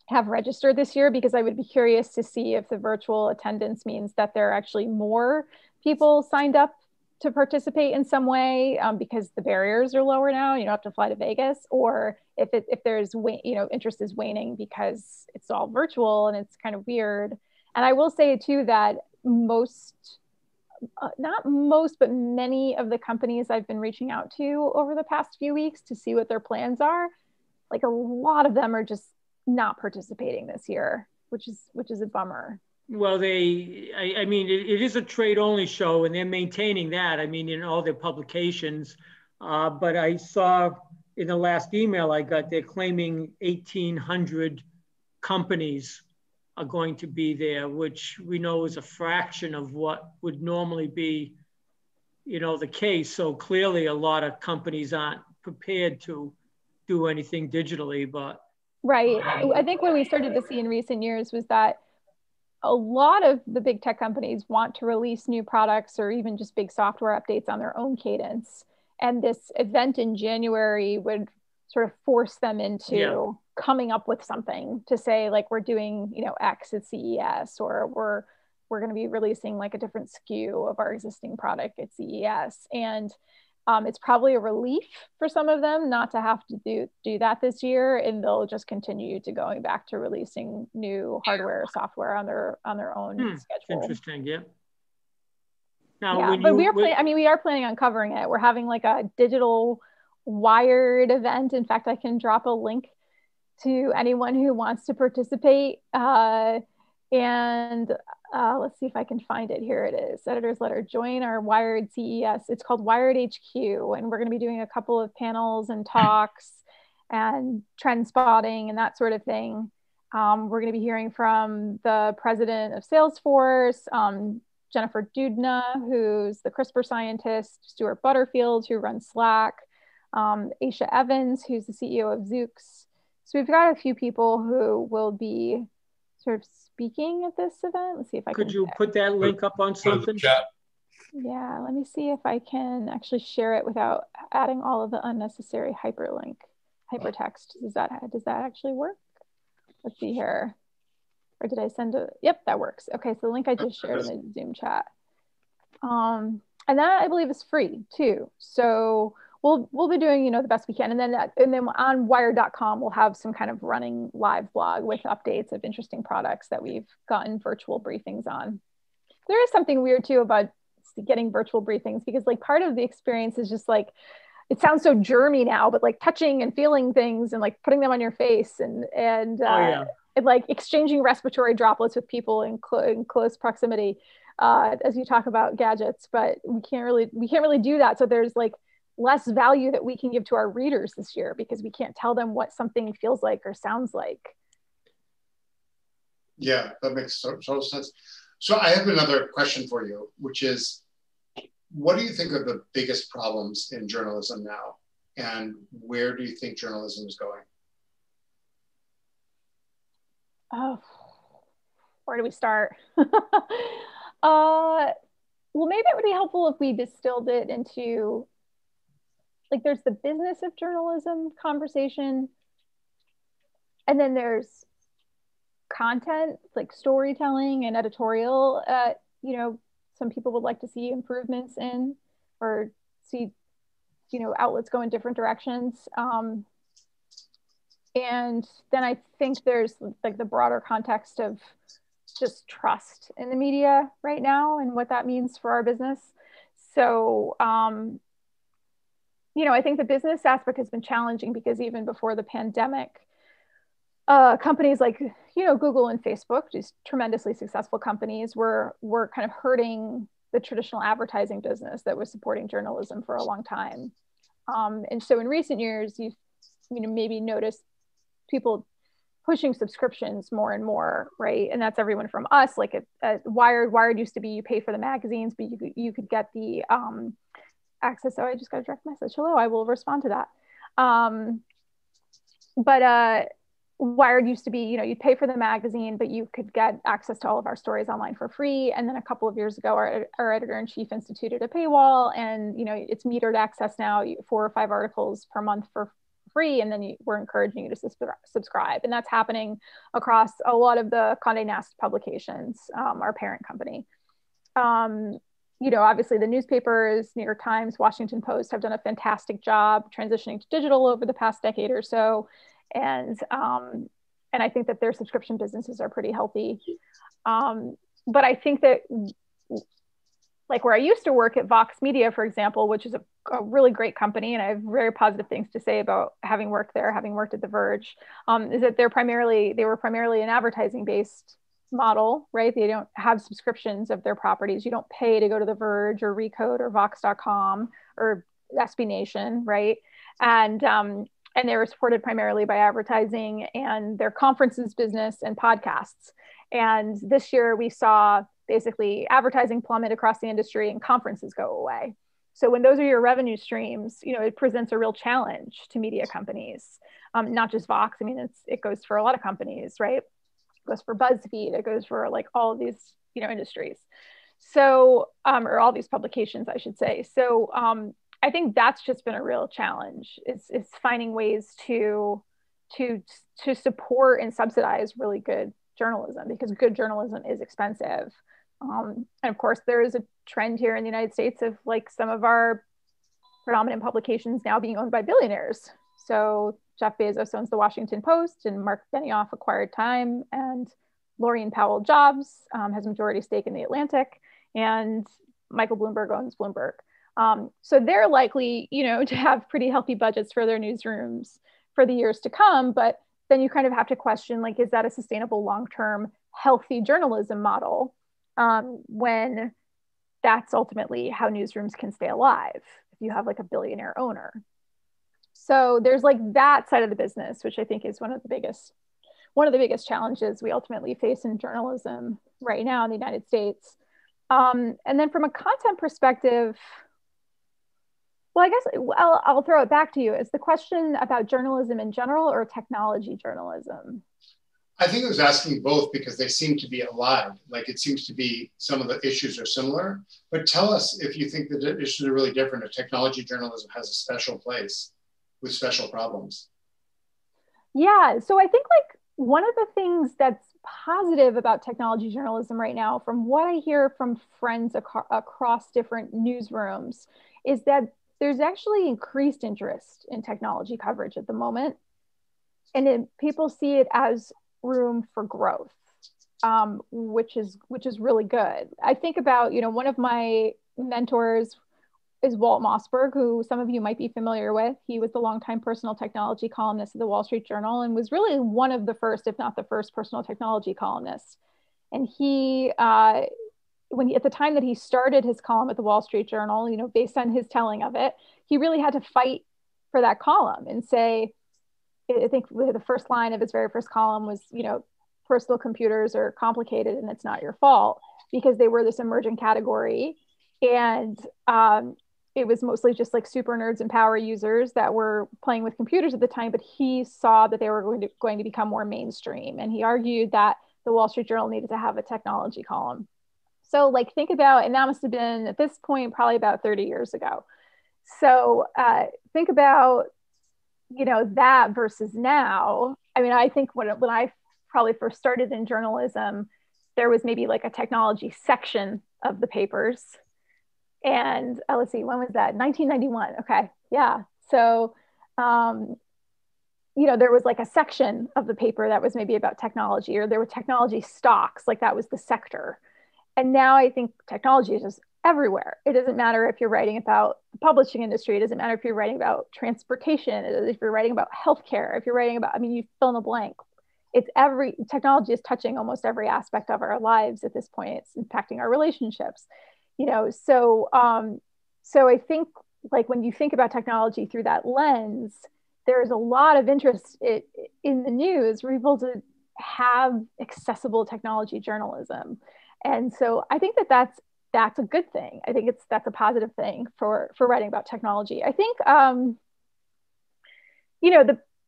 have registered this year, because I would be curious to see if the virtual attendance means that there are actually more people signed up to participate in some way, because the barriers are lower now. You don't have to fly to Vegas, or if there's interest is waning because it's all virtual and it's kind of weird. And I will say too that not most, but many of the companies I've been reaching out to over the past few weeks to see what their plans are, like a lot of them are just not participating this year, which is a bummer. Well, I mean, it is a trade-only show, and they're maintaining that, I mean, in all their publications. But I saw in the last email I got, they're claiming 1,800 companies are going to be there, which we know is a fraction of what would normally be, the case. So clearly a lot of companies aren't prepared to do anything digitally, but. Right. I think what we started to see in recent years was that a lot of the big tech companies want to release new products or even just big software updates on their own cadence. And this event in January would sort of force them into coming up with something to say, like, we're doing, X at CES, or we're going to be releasing like a different SKU of our existing product at CES. And it's probably a relief for some of them not to have to do that this year, and they'll just continue to going back to releasing new hardware or software on their own schedule. Interesting, yeah. Now, but we are planning on covering it. We're having like a digital Wired event. In fact, I can drop a link to anyone who wants to participate. And let's see if I can find it. Here it is. Editor's letter. Join our Wired CES. It's called Wired HQ. And we're going to be doing a couple of panels and talks and trend spotting and that sort of thing. We're going to be hearing from the president of Salesforce, Jennifer Doudna, who's the CRISPR scientist, Stuart Butterfield, who runs Slack, Aisha Evans, who's the CEO of Zoox. So we've got a few people who will be sort of speaking at this event. Let's see if I can. Could you put that link up on something? Yeah, let me see if I can actually share it without adding all of the unnecessary hypertext. Does that actually work? Let's see here. Or did I send it? Yep, that works. Okay, so the link I just shared in the Zoom chat. And that I believe is free too. So we'll be doing, the best we can. And then on wired.com, we'll have some kind of running live blog with updates of interesting products that we've gotten virtual briefings on. There is something weird too about getting virtual briefings, because like part of the experience is just like, it sounds so germy now, but like touching and feeling things and like putting them on your face and like exchanging respiratory droplets with people in close proximity, as you talk about gadgets, but we can't really do that. So there's like less value that we can give to our readers this year because we can't tell them what something feels like or sounds like. Yeah, that makes total sense. So I have another question for you, which is, what do you think are the biggest problems in journalism now? And where do you think journalism is going? Oh, where do we start? Well, maybe it would be helpful if we distilled it into, like, there's the business of journalism conversation, and then there's content, like storytelling and editorial, some people would like to see improvements in, or see, outlets go in different directions. And then I think there's like the broader context of just trust in the media right now and what that means for our business. So, I think the business aspect has been challenging because even before the pandemic, companies like, Google and Facebook, just tremendously successful companies, were kind of hurting the traditional advertising business that was supporting journalism for a long time. And so in recent years, you've maybe noticed people pushing subscriptions more and more, right? And that's everyone from us, like at Wired. Wired used to be you pay for the magazines, but you could get the access. So I just got a direct message. Hello, I will respond to that. But Wired used to be, you'd pay for the magazine, but you could get access to all of our stories online for free. And then a couple of years ago, our editor-in-chief instituted a paywall, and it's metered access now, 4 or 5 articles per month for free, and then we're encouraging you to subscribe. And that's happening across a lot of the Condé Nast publications, our parent company. Obviously the newspapers, New York Times, Washington Post have done a fantastic job transitioning to digital over the past decade or so. And I think that their subscription businesses are pretty healthy. But I think that, like where I used to work at Vox Media, for example, which is a really great company, and I have very positive things to say about having worked there, having worked at The Verge, is that they were primarily an advertising-based model, right? They don't have subscriptions of their properties. You don't pay to go to The Verge or Recode or Vox.com or SB Nation, right? And they were supported primarily by advertising and their conferences business and podcasts. And this year we saw basically advertising plummet across the industry and conferences go away. So when those are your revenue streams, it presents a real challenge to media companies, not just Vox. I mean, it goes for a lot of companies, right? It goes for BuzzFeed, it goes for like all of these, industries. So, or all these publications, I should say. So I think that's just been a real challenge. It's finding ways to support and subsidize really good journalism, because good journalism is expensive. And of course, there is a trend here in the United States of like some of our predominant publications now being owned by billionaires. So Jeff Bezos owns the Washington Post, and Mark Benioff acquired Time, and Laurene Powell Jobs has a majority stake in The Atlantic, and Michael Bloomberg owns Bloomberg. So they're likely, to have pretty healthy budgets for their newsrooms for the years to come. But then you kind of have to question, like, is that a sustainable long-term healthy journalism model when that's ultimately how newsrooms can stay alive if you have like a billionaire owner? So there's like that side of the business, which I think is one of the biggest challenges we ultimately face in journalism right now in the United States. And then from a content perspective, well, I guess I'll throw it back to you. Is the question about journalism in general or technology journalism? I think it was asking both because they seem to be aligned. Like it seems to be some of the issues are similar, but tell us if you think the issues are really different, if technology journalism has a special place with special problems. Yeah, so I think like one of the things that's positive about technology journalism right now, from what I hear from friends across different newsrooms, is that there's actually increased interest in technology coverage at the moment. And people see it as room for growth, which is really good. I think about, one of my mentors is Walt Mossberg, who some of you might be familiar with. He was the longtime personal technology columnist of the Wall Street Journal and was really one of the first, if not the first, personal technology columnists. And he, at the time that he started his column at the Wall Street Journal, based on his telling of it, he really had to fight for that column and say, I think the first line of his very first column was, personal computers are complicated and it's not your fault, because they were this emerging category. And it was mostly just like super nerds and power users that were playing with computers at the time, but he saw that they were going to become more mainstream. And he argued that the Wall Street Journal needed to have a technology column. So like think about, and that must have been at this point, probably about 30 years ago. So think about, that versus now. I mean, I think when I probably first started in journalism, there was maybe like a technology section of the papers. And let's see, when was that? 1991. Okay. Yeah. So, there was like a section of the paper that was maybe about technology, or there were technology stocks, like that was the sector. And now I think technology is just everywhere. It doesn't matter if you're writing about the publishing industry. It doesn't matter if you're writing about transportation, if you're writing about healthcare, if you're writing about, you fill in the blank. Technology is touching almost every aspect of our lives at this point. It's impacting our relationships. So I think like when you think about technology through that lens, there's a lot of interest in the news for people to have accessible technology journalism. And so I think that's a good thing. I think that's a positive thing for writing about technology. I think,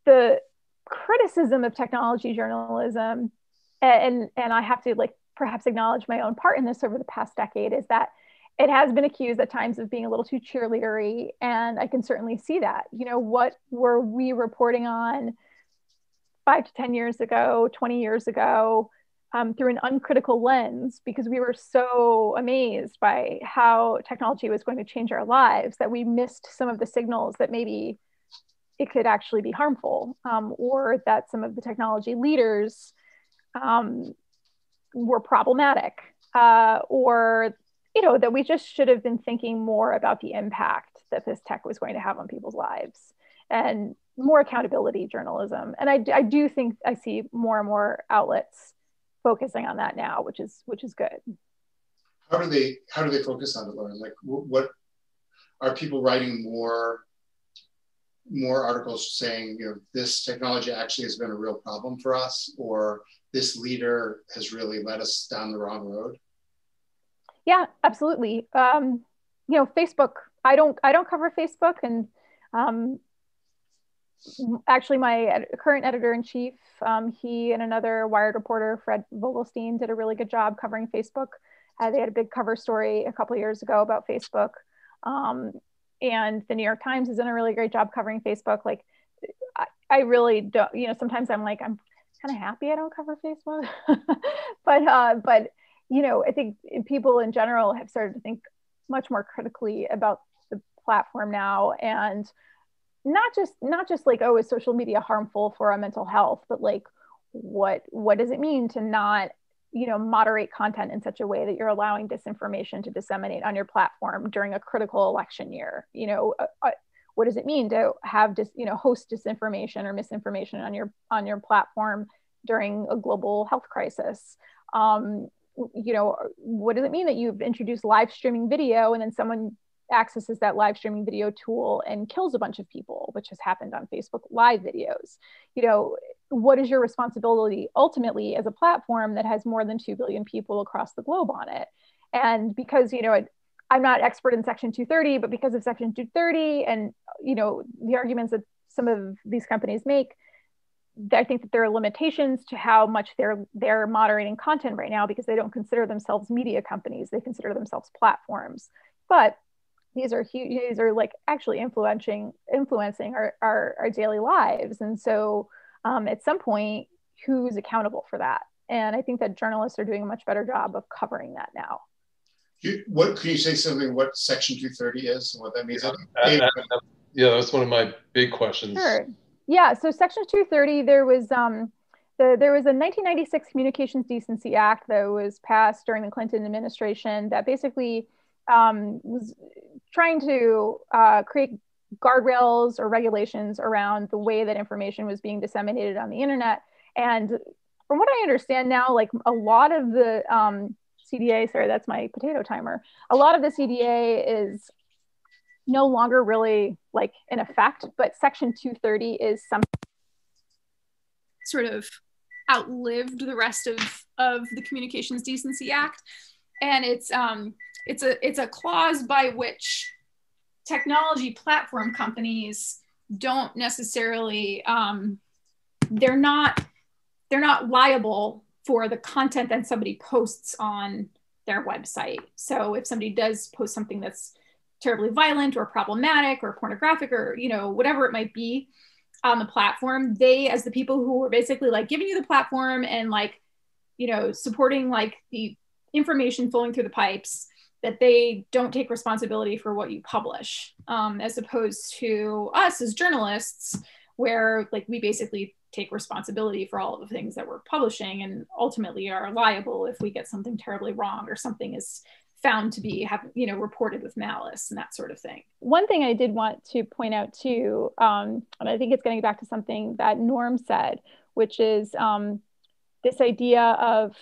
the criticism of technology journalism, and I have to like perhaps acknowledge my own part in this over the past decade, is that it has been accused at times of being a little too cheerleadery. And I can certainly see that. What were we reporting on 5 to 10 years ago, 20 years ago, through an uncritical lens, because we were so amazed by how technology was going to change our lives that we missed some of the signals that maybe it could actually be harmful, or that some of the technology leaders were problematic, or that we just should have been thinking more about the impact that this tech was going to have on people's lives, and more accountability journalism. And I do think I see more and more outlets focusing on that now, which is good. How do they focus on it, Lauren? Like, what are people writing more articles saying, this technology actually has been a real problem for us, or this leader has really led us down the wrong road? Yeah, absolutely. Facebook. I don't cover Facebook, and actually my current editor-in-chief, he and another Wired reporter, Fred Vogelstein, did a really good job covering Facebook. They had a big cover story a couple of years ago about Facebook. And the New York Times has done a really great job covering Facebook. Like, I really don't, sometimes I'm like, I'm kind of happy I don't cover Facebook. but I think people in general have started to think much more critically about the platform now, and not just like, oh, is social media harmful for our mental health, but like, what does it mean to not moderate content in such a way that you're allowing disinformation to disseminate on your platform during a critical election year? What does it mean to have host disinformation or misinformation on your platform during a global health crisis? What does it mean that you've introduced live streaming video and then someone accesses that live streaming video tool and kills a bunch of people, which has happened on Facebook live videos? What is your responsibility ultimately as a platform that has more than 2 billion people across the globe on it? And because, I'm not expert in Section 230, but because of Section 230 and, the arguments that some of these companies make, I think that there are limitations to how much they're moderating content right now, because they don't consider themselves media companies. They consider themselves platforms. But these are huge, these are like actually influencing our daily lives. And so at some point, who's accountable for that? And I think that journalists are doing a much better job of covering that now. Can you say something what Section 230 is and what that means? Yeah, that's one of my big questions. Sure. Yeah, so Section 230, there was a 1996 Communications Decency Act that was passed during the Clinton administration that basically was trying to create guardrails or regulations around the way that information was being disseminated on the internet. And from what I understand now, like a lot of the CDA, sorry, that's my potato timer. A lot of the CDA is no longer really like in effect, but Section 230 is something sort of outlived the rest of the Communications Decency Act. And it's a clause by which technology platform companies don't necessarily, they're not liable for the content that somebody posts on their website. So if somebody does post something that's terribly violent or problematic or pornographic or whatever it might be on the platform, they, as the people who are basically like giving you the platform and like supporting like the information flowing through the pipes, that they don't take responsibility for what you publish, as opposed to us as journalists, where like we basically take responsibility for all of the things that we're publishing and ultimately are liable if we get something terribly wrong or something is found to be reported with malice and that sort of thing. One thing I did want to point out too, and I think it's getting back to something that Norm said, which is this idea of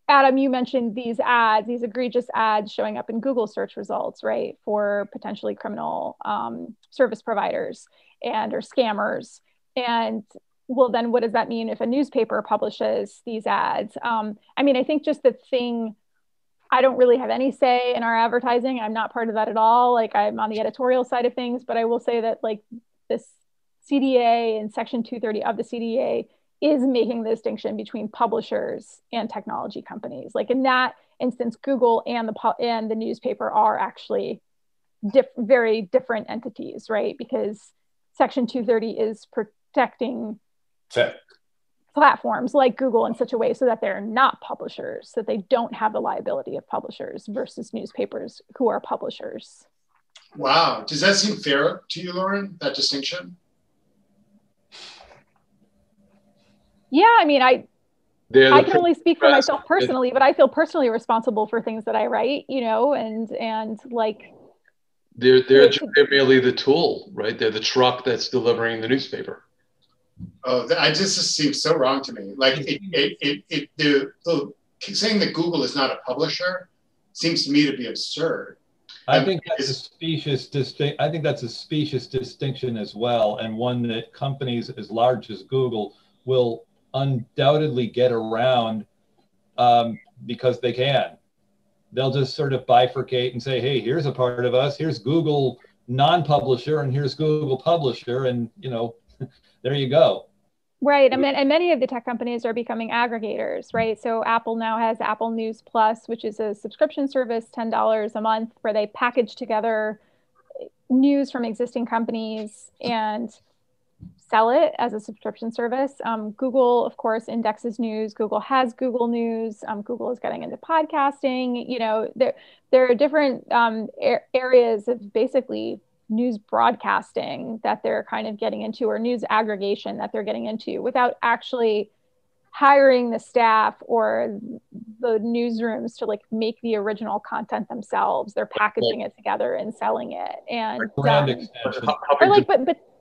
Adam, you mentioned these ads, these egregious ads showing up in Google search results, right, for potentially criminal service providers or scammers. And well, then what does that mean if a newspaper publishes these ads? I mean, I think just the thing, I don't really have any say in our advertising. I'm not part of that at all. Like, I'm on the editorial side of things, but I will say that like this CDA and Section 230 of the CDA is making the distinction between publishers and technology companies. Like in that instance, Google and the newspaper are actually very different entities, right? Because Section 230 is protecting platforms like Google in such a way so that they're not publishers, that they don't have the liability of publishers versus newspapers who are publishers. Wow. Does that seem fair to you, Lauren, that distinction? Yeah, I mean, I can only speak for myself personally, but I feel personally responsible for things that I write, you know, and like. They're merely the tool, right? They're the truck that's delivering the newspaper. Oh, that just seems so wrong to me. Like saying that Google is not a publisher seems to me to be absurd. I think that's a specious distinction as well, and one that companies as large as Google will undoubtedly get around because they can. They'll just sort of bifurcate and say, hey, here's a part of us, here's Google non-publisher, and here's Google publisher, and you know, there you go. Right, and many of the tech companies are becoming aggregators, right? So Apple now has Apple News Plus, which is a subscription service, $10 a month, where they package together news from existing companies and sell it as a subscription service. Google, of course, indexes news. Google has Google News. Google is getting into podcasting. You know, there are different areas of basically news broadcasting that they're kind of getting into, or news aggregation that they're getting into, without actually hiring the staff or the newsrooms to like make the original content themselves. They're packaging it together and selling it. And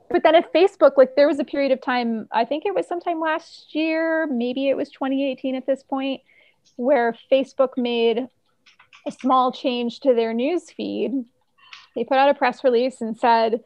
but then at Facebook, like there was a period of time, I think it was sometime last year, maybe it was 2018 at this point, where Facebook made a small change to their news feed. They put out a press release and said,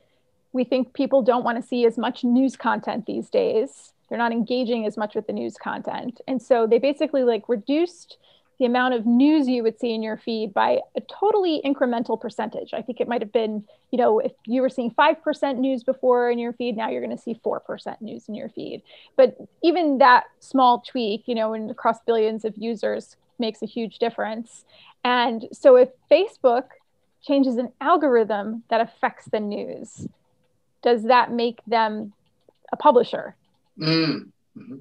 we think people don't want to see as much news content these days. They're not engaging as much with the news content. And so they basically like reduced the amount of news you would see in your feed by a totally incremental percentage. I think it might have been, you know, if you were seeing 5% news before in your feed, now you're going to see 4% news in your feed. But even that small tweak, you know, and across billions of users makes a huge difference. And so if Facebook changes an algorithm that affects the news, does that make them a publisher? Mm-hmm.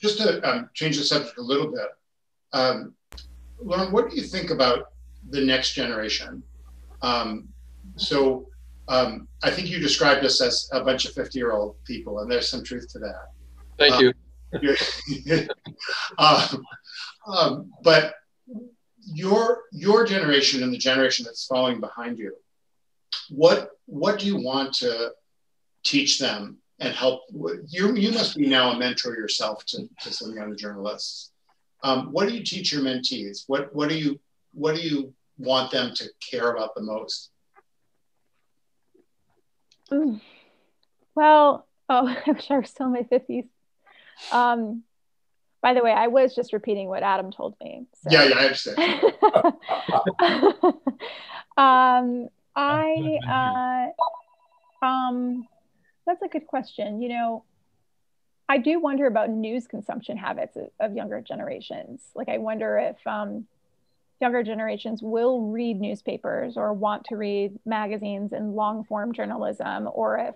Just to change the subject a little bit, Lauren, what do you think about the next generation? I think you described us as a bunch of 50-year-old people, and there's some truth to that. Thank you. But your generation and the generation that's following behind you, what do you want to teach them and help? You must be now a mentor yourself to some young journalists. What do you teach your mentees? What do you want them to care about the most? Well, I wish I was still in my 50s. By the way, I was just repeating what Adam told me. So. Yeah, I understand. That's a good question. You know, I do wonder about news consumption habits of younger generations. Like, I wonder if younger generations will read newspapers or want to read magazines and long form journalism, or if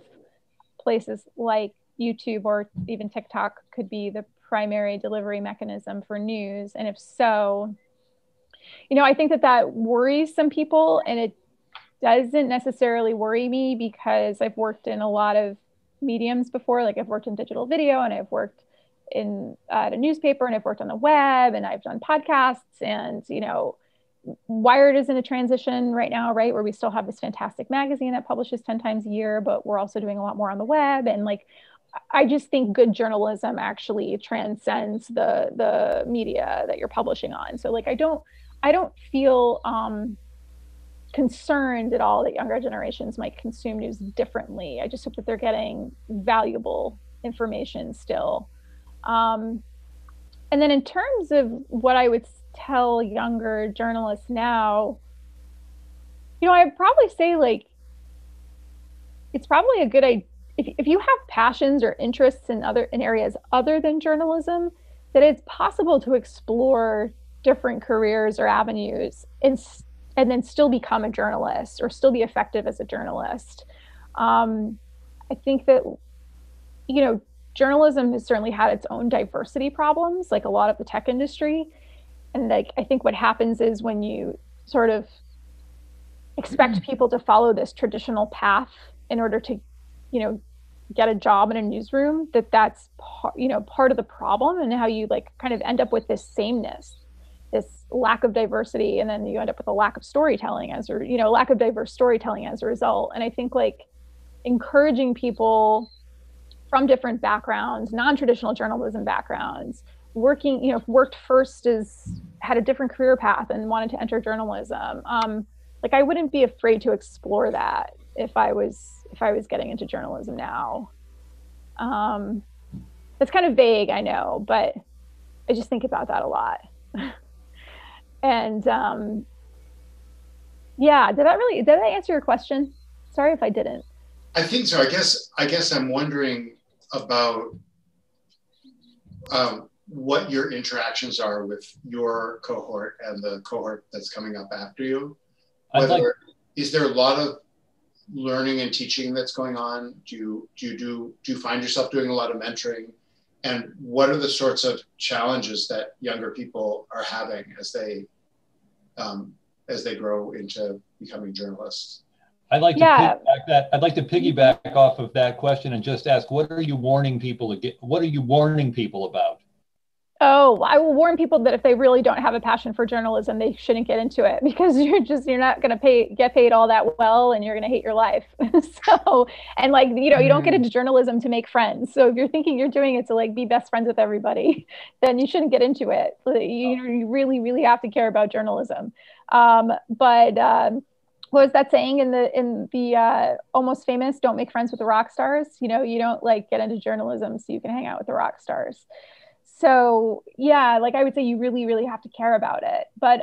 places like YouTube or even TikTok could be the primary delivery mechanism for news. And if so, you know, I think that worries some people, and it doesn't necessarily worry me because I've worked in a lot of mediums before. Like, I've worked in digital video, and I've worked at a newspaper, and I've worked on the web, and I've done podcasts, and, you know, Wired is in a transition right now, right, where we still have this fantastic magazine that publishes 10 times a year, but we're also doing a lot more on the web. And like, I just think good journalism actually transcends the media that you're publishing on. So like, I don't feel concerned at all that younger generations might consume news differently. I just hope that they're getting valuable information still. And then in terms of what I would tell younger journalists now, I'd probably say like, it's probably a good idea if you have passions or interests in areas other than journalism, that it's possible to explore different careers or avenues and then still become a journalist or still be effective as a journalist. I think that, journalism has certainly had its own diversity problems, like a lot of the tech industry. And like, I think what happens is when you sort of expect people to follow this traditional path in order to, get a job in a newsroom, that's part of the problem, and how you like kind of end up with this sameness, this lack of diversity, and then you end up with a lack of storytelling lack of diverse storytelling as a result. And I think like encouraging people from different backgrounds, non-traditional journalism backgrounds, worked first had a different career path and wanted to enter journalism. Like I wouldn't be afraid to explore that if I was getting into journalism now. It's kind of vague, I know, but I just think about that a lot. And yeah, did I answer your question? Sorry if I didn't. I think so. I guess I'm wondering about what your interactions are with your cohort and the cohort that's coming up after you. Is there a lot of learning and teaching that's going on? Do you find yourself doing a lot of mentoring? And what are the sorts of challenges that younger people are having as they grow into becoming journalists? I'd like to piggyback off of that question and just ask, what are you warning people about? Oh, I will warn people that if they really don't have a passion for journalism, they shouldn't get into it, because you're not going to get paid all that well, and you're going to hate your life. So, and like, you don't get into journalism to make friends. So if you're thinking you're doing it to like be best friends with everybody, then you shouldn't get into it. You really, really have to care about journalism. But what was that saying in the Almost Famous? Don't make friends with the rock stars. You don't like get into journalism so you can hang out with the rock stars. So yeah, like I would say you really, really have to care about it. But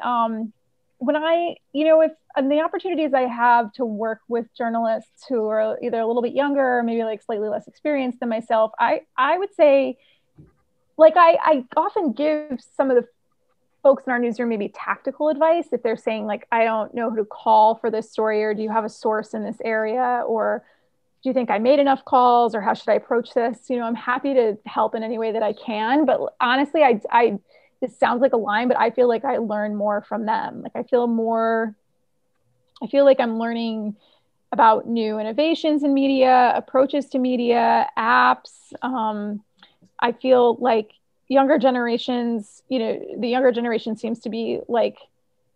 when if the opportunities I have to work with journalists who are either a little bit younger or maybe like slightly less experienced than myself, I would say, like I often give some of the folks in our newsroom maybe tactical advice if they're saying like, I don't know who to call for this story, or do you have a source in this area, or do you think I made enough calls, or how should I approach this? I'm happy to help in any way that I can. But honestly, this sounds like a line, but I feel like I learn more from them. Like I feel like I'm learning about new innovations in media, approaches to media, apps. I feel like the younger generation seems to be like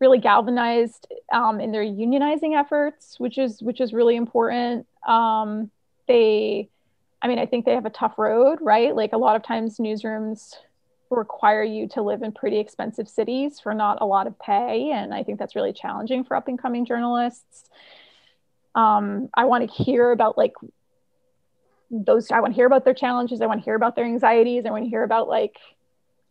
really galvanized in their unionizing efforts, which is really important. I think they have a tough road, right? Like a lot of times newsrooms require you to live in pretty expensive cities for not a lot of pay. And I think that's really challenging for up and coming journalists. I want to hear about I want to hear about their challenges. I want to hear about their anxieties. I want to hear about like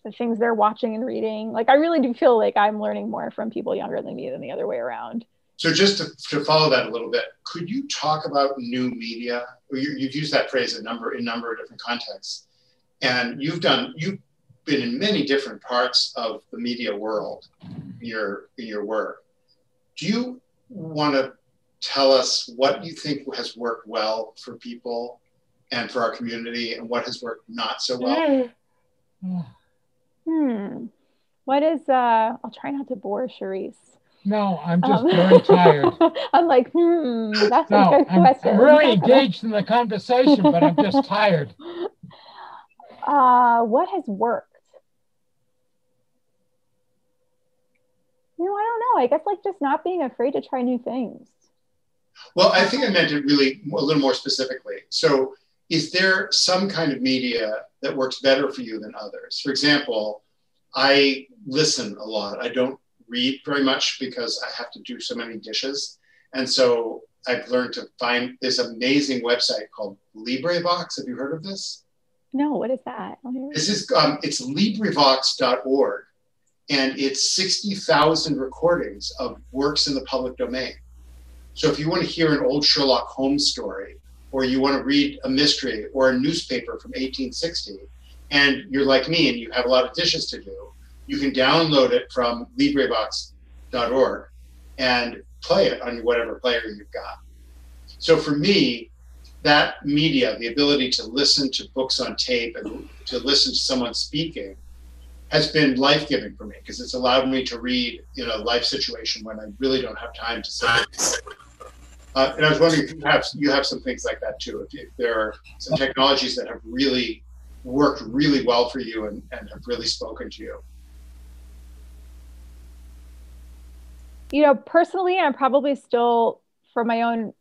the things they're watching and reading. Like I really do feel like I'm learning more from people younger than me than the other way around. So just to follow that a little bit, could you talk about new media? You've used that phrase in a number of different contexts, and you've been in many different parts of the media world in your work. Do you want to tell us what you think has worked well for people and for our community, and what has worked not so well? What is, I'll try not to bore Charisse. No, I'm just very tired. I'm like, that's a good question. I'm really engaged in the conversation, but I'm just tired. What has worked? I don't know. I guess like just not being afraid to try new things. Well, I think I meant it really a little more specifically. So is there some kind of media that works better for you than others? For example, I listen a lot. I don't read very much because I have to do so many dishes. And so I've learned to find this amazing website called LibriVox. Have you heard of this? No, what is that? This is, it's LibriVox.org, and it's 60,000 recordings of works in the public domain. So if you want to hear an old Sherlock Holmes story, or you want to read a mystery or a newspaper from 1860, and you're like me and you have a lot of dishes to do, you can download it from LibriVox.org and play it on whatever player you've got. So for me, that media, the ability to listen to books on tape and to listen to someone speaking, has been life-giving for me, because it's allowed me to read in a life situation when I really don't have time to sit. And I was wondering if you have some things like that too, if there are some technologies that have really worked really well for you and have really spoken to you. You know, personally, I'm probably still, for my own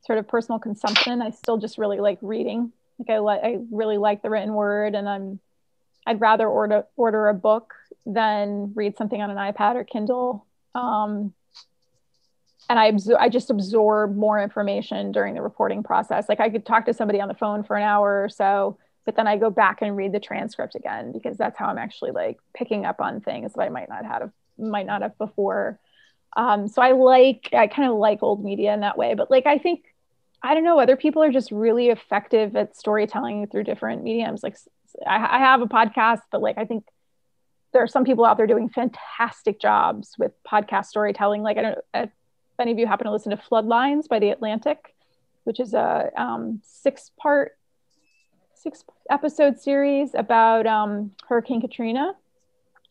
sort of personal consumption, I still just really like reading. Like I really like the written word, and I'd rather order a book than read something on an iPad or Kindle. And I just absorb more information during the reporting process. Like I could talk to somebody on the phone for an hour or so, but then I go back and read the transcript again, because that's how I'm actually like picking up on things that I might not have before. So I kind of like old media in that way, but like, I don't know, other people are just really effective at storytelling through different mediums. Like I have a podcast, but like, I think there are some people out there doing fantastic jobs with podcast storytelling. Like, I don't know if any of you happen to listen to Floodlines by The Atlantic, which is a 6-episode series about Hurricane Katrina,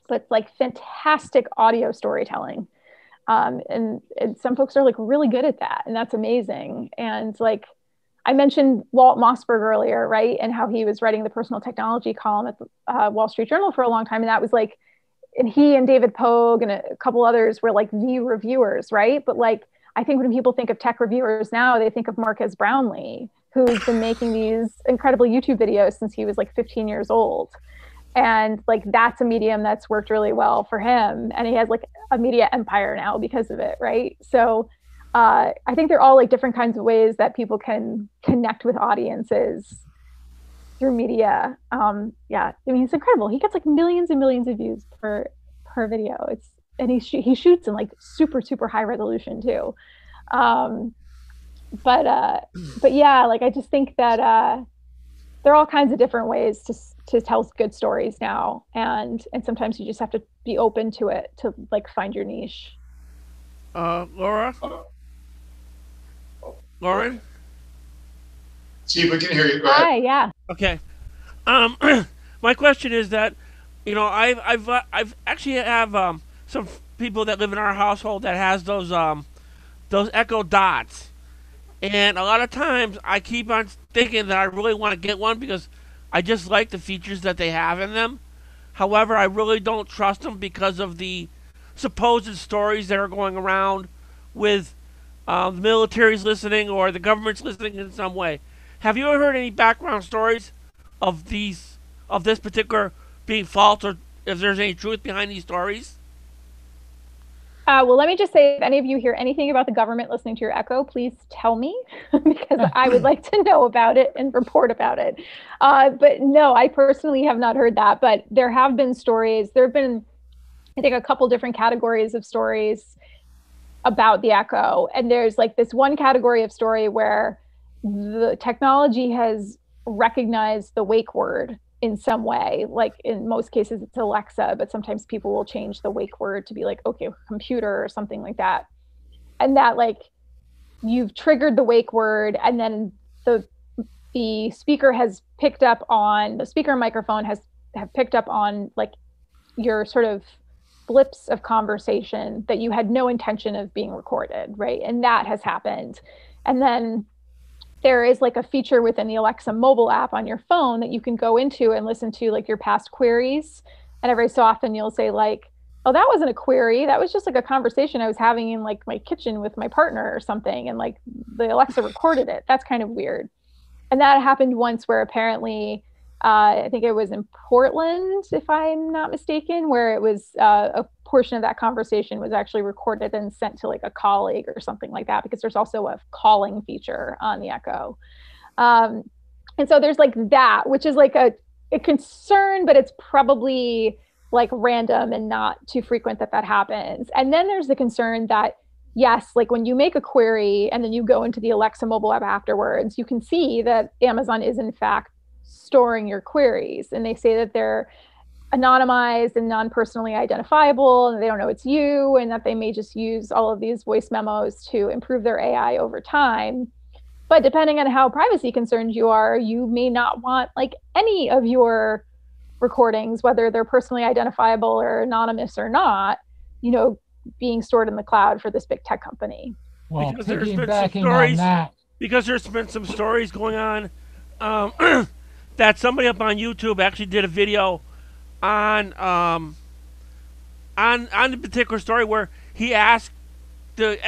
but like fantastic audio storytelling. And some folks are like really good at that, and that's amazing. And like I mentioned Walt Mossberg earlier, right? And how he was writing the personal technology column at the Wall Street Journal for a long time. And that was like, and he and David Pogue and a couple others were like the reviewers, right? But like, I think when people think of tech reviewers now, they think of Marques Brownlee, who's been making these incredible YouTube videos since he was like 15 years old. And like, that's a medium that's worked really well for him. And he has like a media empire now because of it, right? So I think they're all like different kinds of ways that people can connect with audiences through media. Yeah, I mean, it's incredible. He gets like millions and millions of views per video. And he shoots in like super, super high resolution too. But yeah, like I just think that there are all kinds of different ways to tell good stories now, and sometimes you just have to be open to it to like find your niche. Laura? Lauren? Steve, we can hear you. Go ahead. Hi, yeah. Okay. My question is that, you know, I've actually have some people that live in our household that has those Echo Dots, and a lot of times I keep on thinking that I really want to get one because I just like the features that they have in them. However, I really don't trust them because of the supposed stories that are going around with the military's listening or the government's listening in some way. Have you ever heard any background stories of this particular being false, or if there's any truth behind these stories? Well, let me just say, if any of you hear anything about the government listening to your Echo, please tell me, because I would like to know about it and report about it. But no, I personally have not heard that, but there have been stories. There have been, I think, a couple different categories of stories about the Echo. And there's like this one category of story where the technology has recognized the wake word in some way. Like in most cases it's Alexa, but sometimes people will change the wake word to be like, okay, computer or something like that. And that like you've triggered the wake word, and then the speaker has picked up on, the speaker microphone have picked up on like your sort of blips of conversation that you had no intention of being recorded, right? And that has happened. And then there is like a feature within the Alexa mobile app on your phone that you can go into and listen to like your past queries. And every so often you'll say like, oh, that wasn't a query. That was just like a conversation I was having in like my kitchen with my partner or something. And like the Alexa recorded it. That's kind of weird. And that happened once where apparently, I think it was in Portland, if I'm not mistaken, where it was a portion of that conversation was actually recorded and sent to like a colleague or something like that, because there's also a calling feature on the Echo. And so there's like that, which is like a concern, but it's probably like random and not too frequent that happens. And then there's the concern that, yes, like when you make a query and then you go into the Alexa mobile app afterwards, you can see that Amazon is in fact storing your queries. And they say that they're anonymized and non-personally identifiable, and they don't know it's you, and that they may just use all of these voice memos to improve their AI over time. But depending on how privacy concerned you are, you may not want like any of your recordings, whether they're personally identifiable or anonymous or not, you know, being stored in the cloud for this big tech company. Well, because there's been some piggybacking on stories, that, because there's been some stories going on that somebody up on YouTube actually did a video on the particular story where he asked the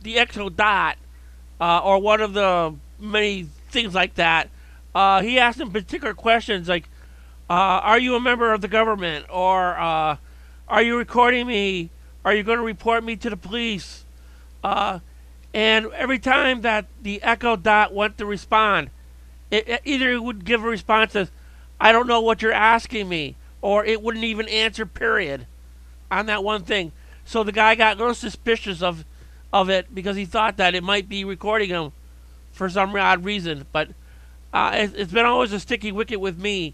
Echo Dot or one of the many things like that. He asked him particular questions like, "Are you a member of the government?" or "Are you recording me? Are you going to report me to the police?" And every time that the Echo Dot went to respond, it either would give a response as, "I don't know what you're asking me," or it wouldn't even answer, period, on that one thing. So the guy got a little suspicious of it because he thought that it might be recording him for some odd reason. But it's been always a sticky wicket with me.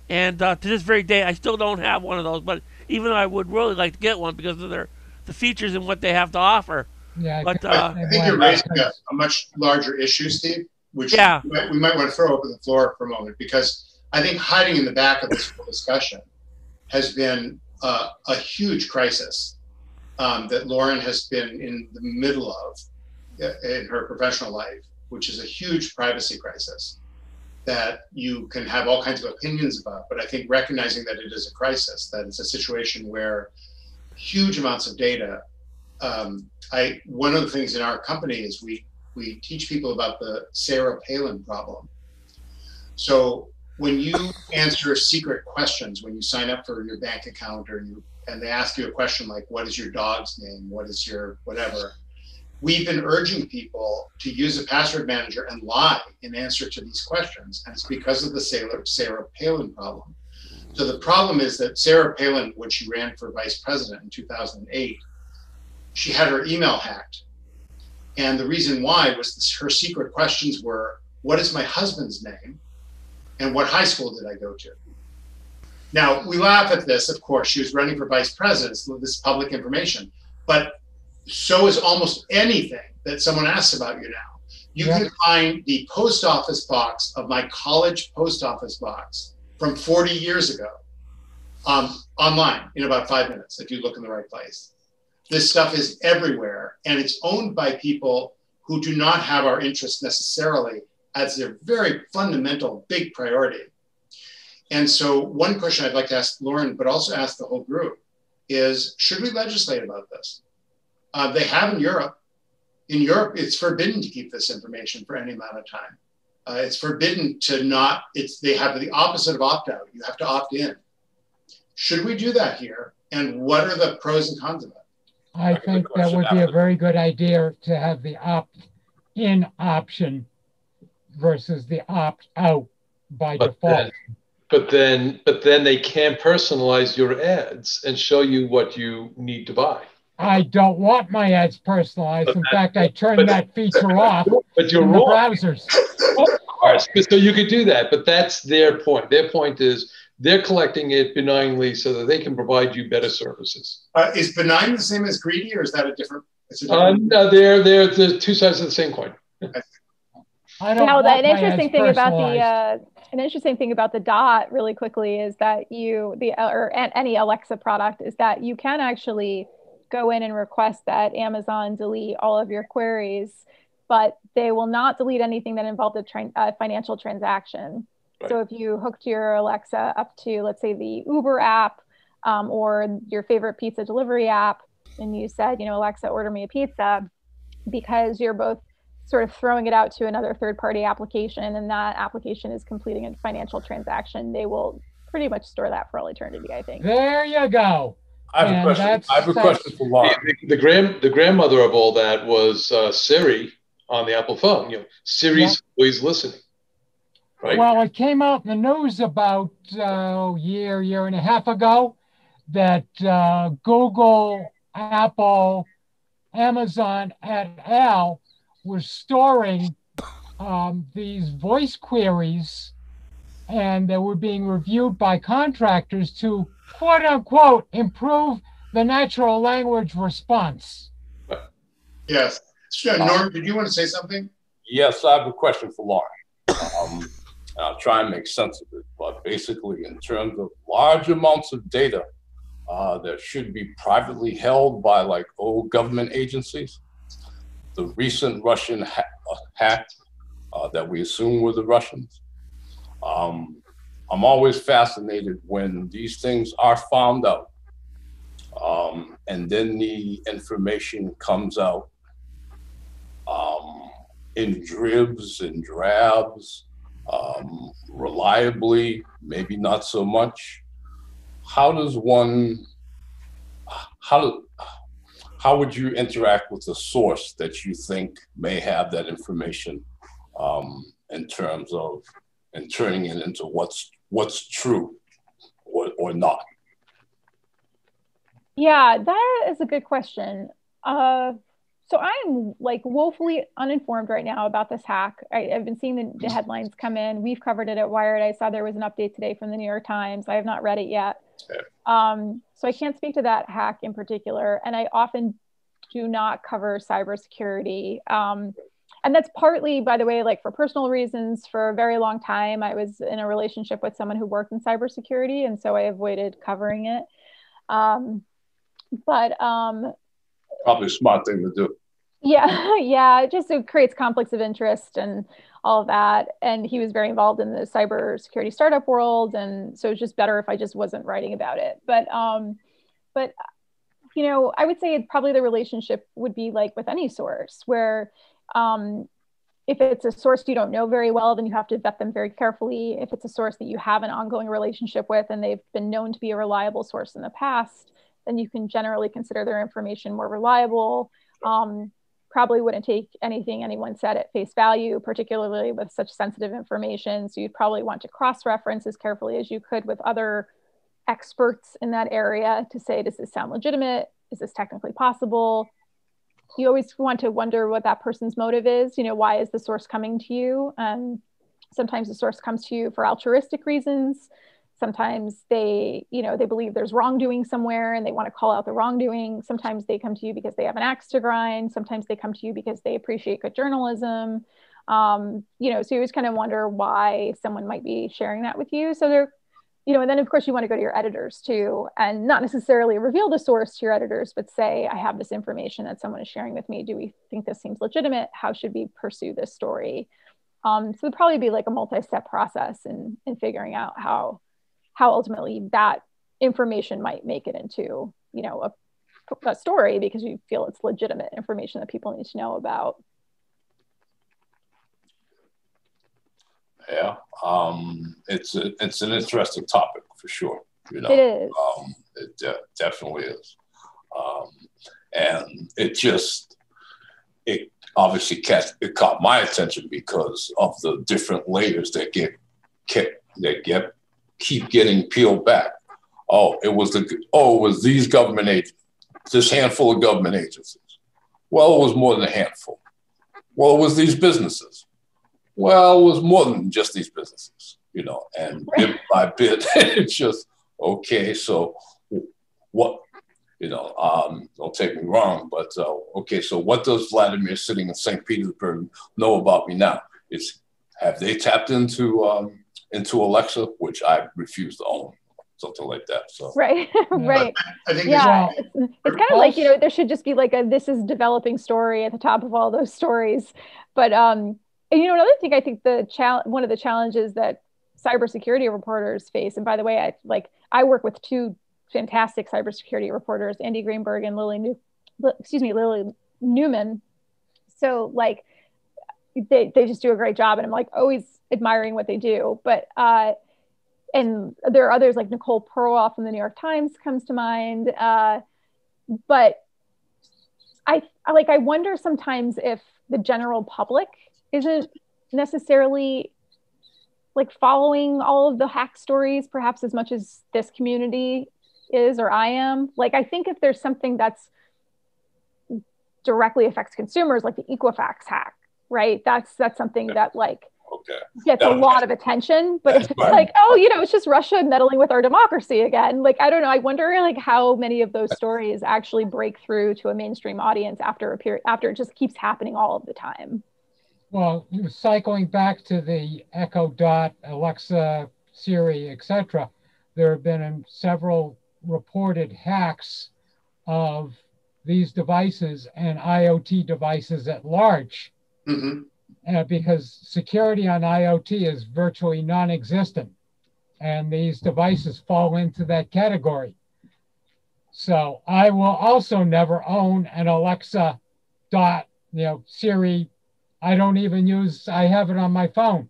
And to this very day, I still don't have one of those. But even though I would really like to get one because of the features and what they have to offer. yeah, But I think you're raising a much larger issue, Steve, which Yeah. we might want to throw open the floor for a moment, because I think hiding in the back of this whole discussion has been a huge crisis that Lauren has been in the middle of in her professional life, which is a huge privacy crisis that you can have all kinds of opinions about. But I think recognizing that it is a crisis, that it's a situation where huge amounts of data. One of the things in our company is we teach people about the Sarah Palin problem. So when you answer secret questions, when you sign up for your bank account and they ask you a question like, what is your dog's name? What is your whatever? We've been urging people to use a password manager and lie in answer to these questions. And it's because of the Sarah Palin problem. So the problem is that Sarah Palin, when she ran for vice president in 2008, she had her email hacked. And the reason why was her secret questions were, what is my husband's name? And what high school did I go to? Now, we laugh at this, of course. She was running for vice president, so this is public information. But so is almost anything that someone asks about you now. You can find the post office box of my college post office box from 40 years ago online in about 5 minutes, if you look in the right place. This stuff is everywhere, and it's owned by people who do not have our interests necessarily as their very fundamental big priority. And so one question I'd like to ask Lauren, but also ask the whole group, is should we legislate about this? They have in Europe. In Europe, it's forbidden to keep this information for any amount of time. It's forbidden to not, they have the opposite of opt-out. You have to opt in. Should we do that here? And what are the pros and cons of it? I think that would be a very good idea to have the opt-in option versus the opt-out by default. But then they can't personalize your ads and show you what you need to buy. I don't want my ads personalized. In fact, I turned that feature off in the browsers. Of course, so you could do that, but that's their point. Their point is they're collecting it benignly so that they can provide you better services. Is benign the same as greedy, or is that a different? No, they're the two sides of the same coin. An interesting thing about the Dot, really quickly, is that any Alexa product is that you can actually go in and request that Amazon delete all of your queries, but they will not delete anything that involved a financial transaction. Right. So if you hooked your Alexa up to, let's say, the Uber app or your favorite pizza delivery app, and you said, Alexa, order me a pizza, because you're both sort of throwing it out to another third-party application, and that application is completing a financial transaction, they will pretty much store that for all eternity, I think. There you go. I have a question for Laura. The grandmother of all that was Siri on the Apple phone. Siri's always listening, right? Well, it came out in the news about year and a half ago that Google, Apple, Amazon, et al. Was storing these voice queries, and they were being reviewed by contractors to, quote unquote, improve the natural language response. Yes. Norm, did you want to say something? Yes, I have a question for Laura. I'll try and make sense of it, but basically in terms of large amounts of data that should be privately held by like old government agencies, the recent Russian hack that we assume were the Russians. I'm always fascinated when these things are found out, and then the information comes out in dribs and drabs, reliably, maybe not so much. How would you interact with a source that you think may have that information in terms of and turning it into what's true or not? Yeah, that is a good question. So I'm like woefully uninformed right now about this hack. I've been seeing the headlines come in. We've covered it at Wired. I saw there was an update today from the New York Times. I have not read it yet. So I can't speak to that hack in particular. And I often do not cover cybersecurity. And that's partly, by the way, like for personal reasons. For a very long time, I was in a relationship with someone who worked in cybersecurity, and so I avoided covering it. Probably a smart thing to do. Yeah, it creates conflicts of interest and all of that. And he was very involved in the cybersecurity startup world, and so it's just better if I just wasn't writing about it. But you know, I would say probably the relationship would be like with any source, where if it's a source you don't know very well, then you have to vet them very carefully. If it's a source that you have an ongoing relationship with and they've been known to be a reliable source in the past, then you can generally consider their information more reliable. Probably wouldn't take anything anyone said at face value, particularly with such sensitive information. So you'd probably want to cross-reference as carefully as you could with other experts in that area to say, does this sound legitimate? Is this technically possible? You always want to wonder what that person's motive is. You know, why is the source coming to you? Sometimes the source comes to you for altruistic reasons. Sometimes they believe there's wrongdoing somewhere and they want to call out the wrongdoing. Sometimes they come to you because they have an axe to grind. Sometimes they come to you because they appreciate good journalism. So you always kind of wonder why someone might be sharing that with you. So they're, and then of course you want to go to your editors too, and not necessarily reveal the source to your editors, but say, I have this information that someone is sharing with me. Do we think this seems legitimate? How should we pursue this story? So it'd probably be like a multi-step process in figuring out how ultimately that information might make it into, a story because you feel it's legitimate information that people need to know about. Yeah, it's an interesting topic for sure. It is. It definitely is, and it obviously caught my attention because of the different layers that keep getting peeled back. It was these government agents, this handful of government agencies. Well, it was more than a handful. Well, it was these businesses. Well, it was more than just these businesses, and bit by bit, it's just, okay, so what, don't take me wrong, but okay, so what does Vladimir sitting in St. Petersburg know about me now? Have they tapped into Alexa, which I refuse to own, something like that. So right. I think it's kind of like, there should just be like this is developing story at the top of all those stories. But another thing, I think one of the challenges that cybersecurity reporters face, and by the way, I work with two fantastic cybersecurity reporters, Andy Greenberg and Lily Newman. So they just do a great job, and I'm like always admiring what they do. But and there are others like Nicole Perloff from the New York Times comes to mind. But I wonder sometimes if the general public isn't necessarily like following all of the hack stories, perhaps as much as this community is, or I am. Like, I think if there's something that's directly affects consumers, like the Equifax hack, right? That's something that like gets a lot of attention, but it's like, oh, you know, it's just Russia meddling with our democracy again. Like, I don't know. I wonder like how many of those stories actually break through to a mainstream audience after a period, after it just keeps happening all of the time. Well, cycling back to the Echo Dot, Alexa, Siri, etc., there have been several reported hacks of these devices and IoT devices at large. Because security on IoT is virtually non-existent, and these devices fall into that category. So I will also never own an Alexa Dot, you know, Siri. I don't even use, I have it on my phone.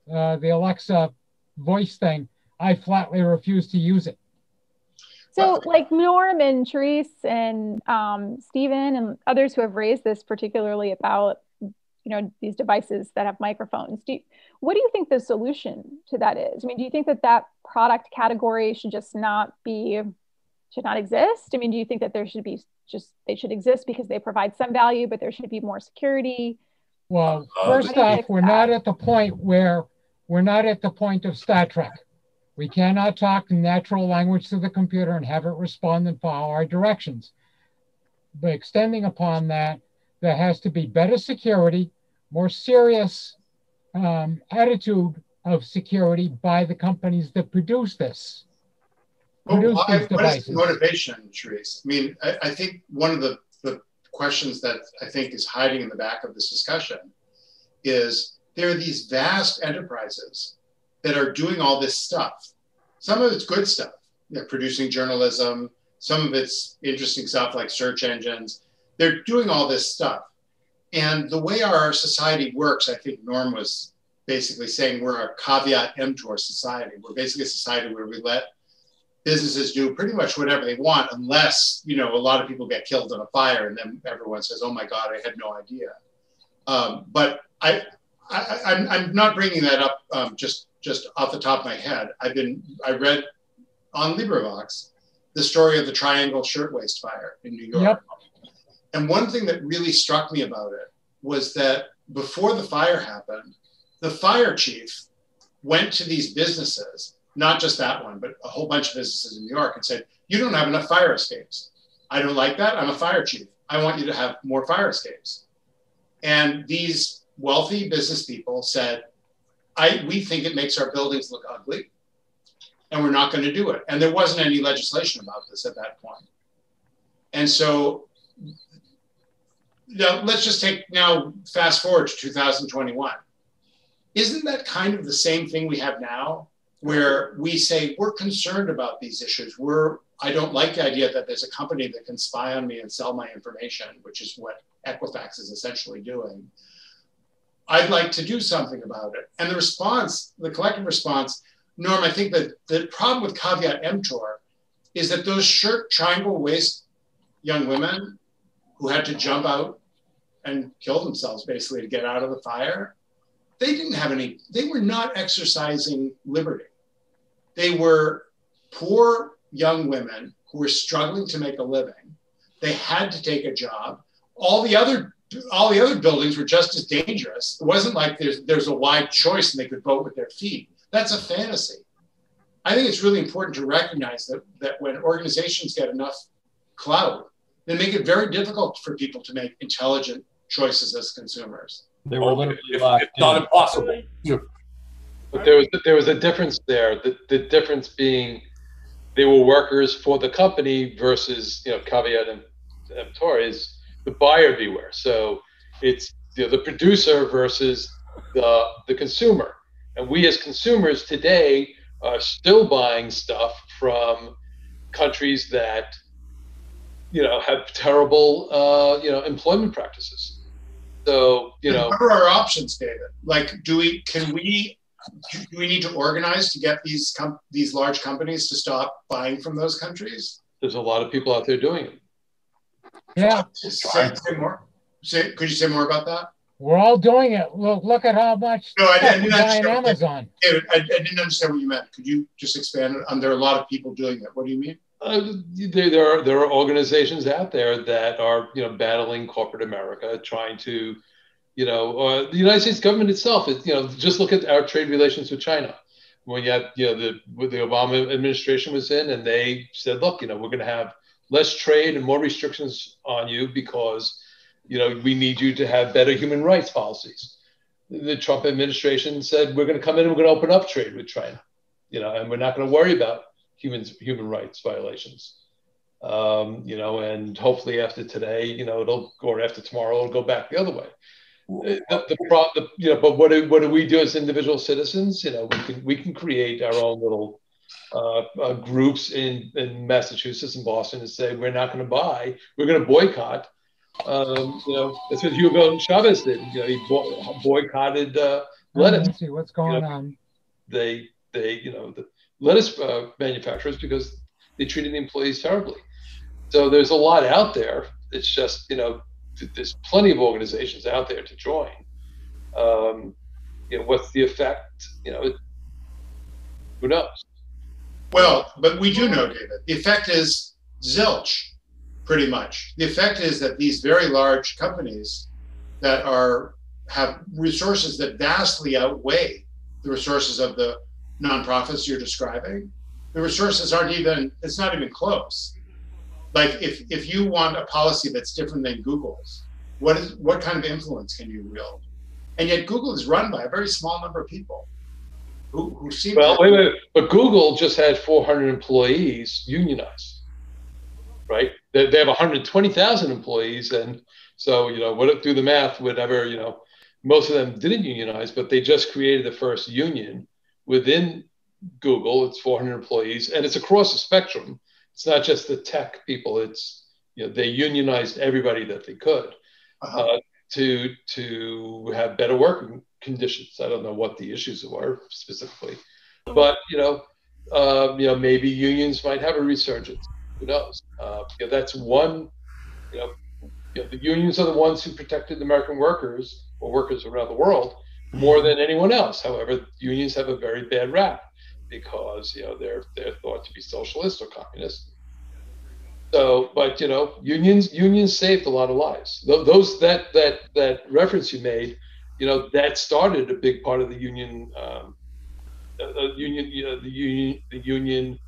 The Alexa voice thing, I flatly refuse to use it. So like Norm and Therese and Stephen and others who have raised this particularly about, you know, these devices that have microphones. What do you think the solution to that is? I mean, do you think that that product category should just should not exist? I mean, do you think that there should be they should exist because they provide some value, but there should be more security? Well, first off, we're not at the point of Star Trek. We cannot talk in natural language to the computer and have it respond and follow our directions. But extending upon that, there has to be better security, more serious attitude of security by the companies that produce this. What is the motivation, Therese? I mean, I think one of the questions that I think is hiding in the back of this discussion is there are these vast enterprises that are doing all this stuff. Some of it's good stuff, you know, producing journalism. Some of it's interesting stuff like search engines. They're doing all this stuff. And the way our society works, I think Norm was basically saying we're a caveat emptor society. We're basically a society where we let businesses do pretty much whatever they want, unless, you know, a lot of people get killed in a fire and then everyone says, oh my God, I had no idea. But I'm not bringing that up just off the top of my head. I read on LibriVox the story of the Triangle Shirtwaist fire in New York. Yep. And one thing that really struck me about it was that before the fire happened, the fire chief went to these businesses, not just that one, but a whole bunch of businesses in New York, and said, you don't have enough fire escapes. I don't like that. I'm a fire chief. I want you to have more fire escapes. And these wealthy business people said, we think it makes our buildings look ugly, and we're not going to do it. And there wasn't any legislation about this at that point. And so now let's just fast forward to 2021. Isn't that kind of the same thing we have now, where we say we're concerned about these issues? I don't like the idea that there's a company that can spy on me and sell my information, which is what Equifax is essentially doing. I'd like to do something about it. And the response, the collective response, Norm, I think that the problem with caveat emptor is that those triangle waist young women who had to jump out and kill themselves basically to get out of the fire, they were not exercising liberty. They were poor young women who were struggling to make a living. They had to take a job. All the other buildings were just as dangerous. It wasn't like there's a wide choice and they could vote with their feet. That's a fantasy. I think it's really important to recognize that when organizations get enough clout, they make it very difficult for people to make intelligent choices as consumers. They were literally it's not impossible. But there was a difference there. The difference being they were workers for the company versus, you know, caveat emptor is the buyer beware. So it's the producer versus the consumer. And we as consumers today are still buying stuff from countries that, you know, have terrible, employment practices. So, what are our options, David? Like, do we need to organize to get these large companies to stop buying from those countries? There's a lot of people out there doing it. Yeah. Say more. Could you say more about that? We're all doing it. Look at how much I stuff we didn't buy on understand. Amazon. David, I didn't understand what you meant. Could you just expand on? There are a lot of people doing it. What do you mean? There are organizations out there that are battling corporate America, trying to the United States government itself is just look at our trade relations with China. When you had the Obama administration was in, and they said, look, we're going to have less trade and more restrictions on you because we need you to have better human rights policies. The Trump administration said we're going to come in and we're going to open up trade with China, and we're not going to worry about human rights violations. And hopefully after today, or after tomorrow, it'll go back the other way. But what do we do as individual citizens? We can create our own little groups in Massachusetts and Boston and say we're not going to buy, we're going to boycott. That's what Hugo Chavez did. He boycotted lettuce. Let's see what's going on. The lettuce manufacturers, because they treated the employees terribly. So there's a lot out there. It's just there's plenty of organizations out there to join. What's the effect? Who knows? Well, but we do know, David. The effect is zilch, pretty much. The effect is that these very large companies that have resources that vastly outweigh the resources of the nonprofits you're describing, the resources it's not even close. Like if you want a policy that's different than Google's, what kind of influence can you wield? And yet Google is run by a very small number of people who seem wait. But Google just had 400 employees unionized, right? They have 120,000 employees, and so do the math, whatever, most of them didn't unionize, but they just created the first union within Google. It's 400 employees, and it's across the spectrum. It's not just the tech people. It's they unionized everybody that they could to have better working conditions. I don't know what the issues were specifically, but maybe unions might have a resurgence. Who knows? That's one. The unions are the ones who protected American workers or workers around the world more than anyone else. However, unions have a very bad rap because they're thought to be socialist or communist. So, but unions saved a lot of lives. Those that reference you made, that started a big part of the union, the union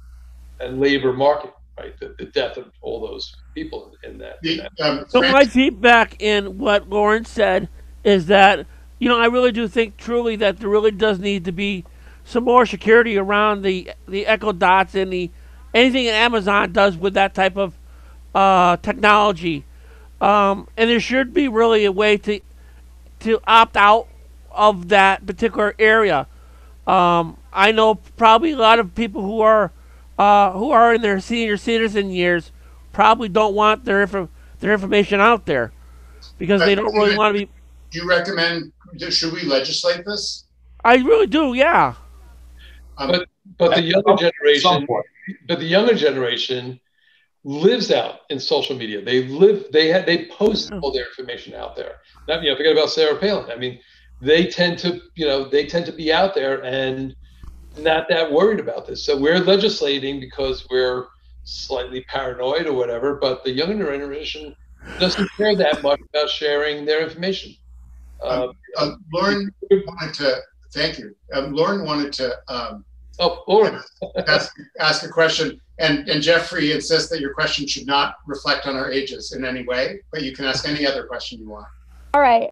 and labor market, right? The death of all those people in that. So my feedback in what Lauren said is that I really do think truly that there really does need to be some more security around the Echo Dots and anything that Amazon does with that type of technology, and there should be really a way to opt out of that particular area. I know probably a lot of people who are in their senior citizen years probably don't want their information out there because they don't really want to be. Do you recommend? Should we legislate this? I really do, yeah. But the younger generation lives out in social media. They post all their information out there. Now, forget about Sarah Palin. I mean, they tend to be out there and not that worried about this. So we're legislating because we're slightly paranoid or whatever, but the younger generation doesn't care that much about sharing their information. Lauren wanted to thank you. Lauren wanted to Lauren. ask a question, and Jeffrey insists that your question should not reflect on our ages in any way, but you can ask any other question you want. All right.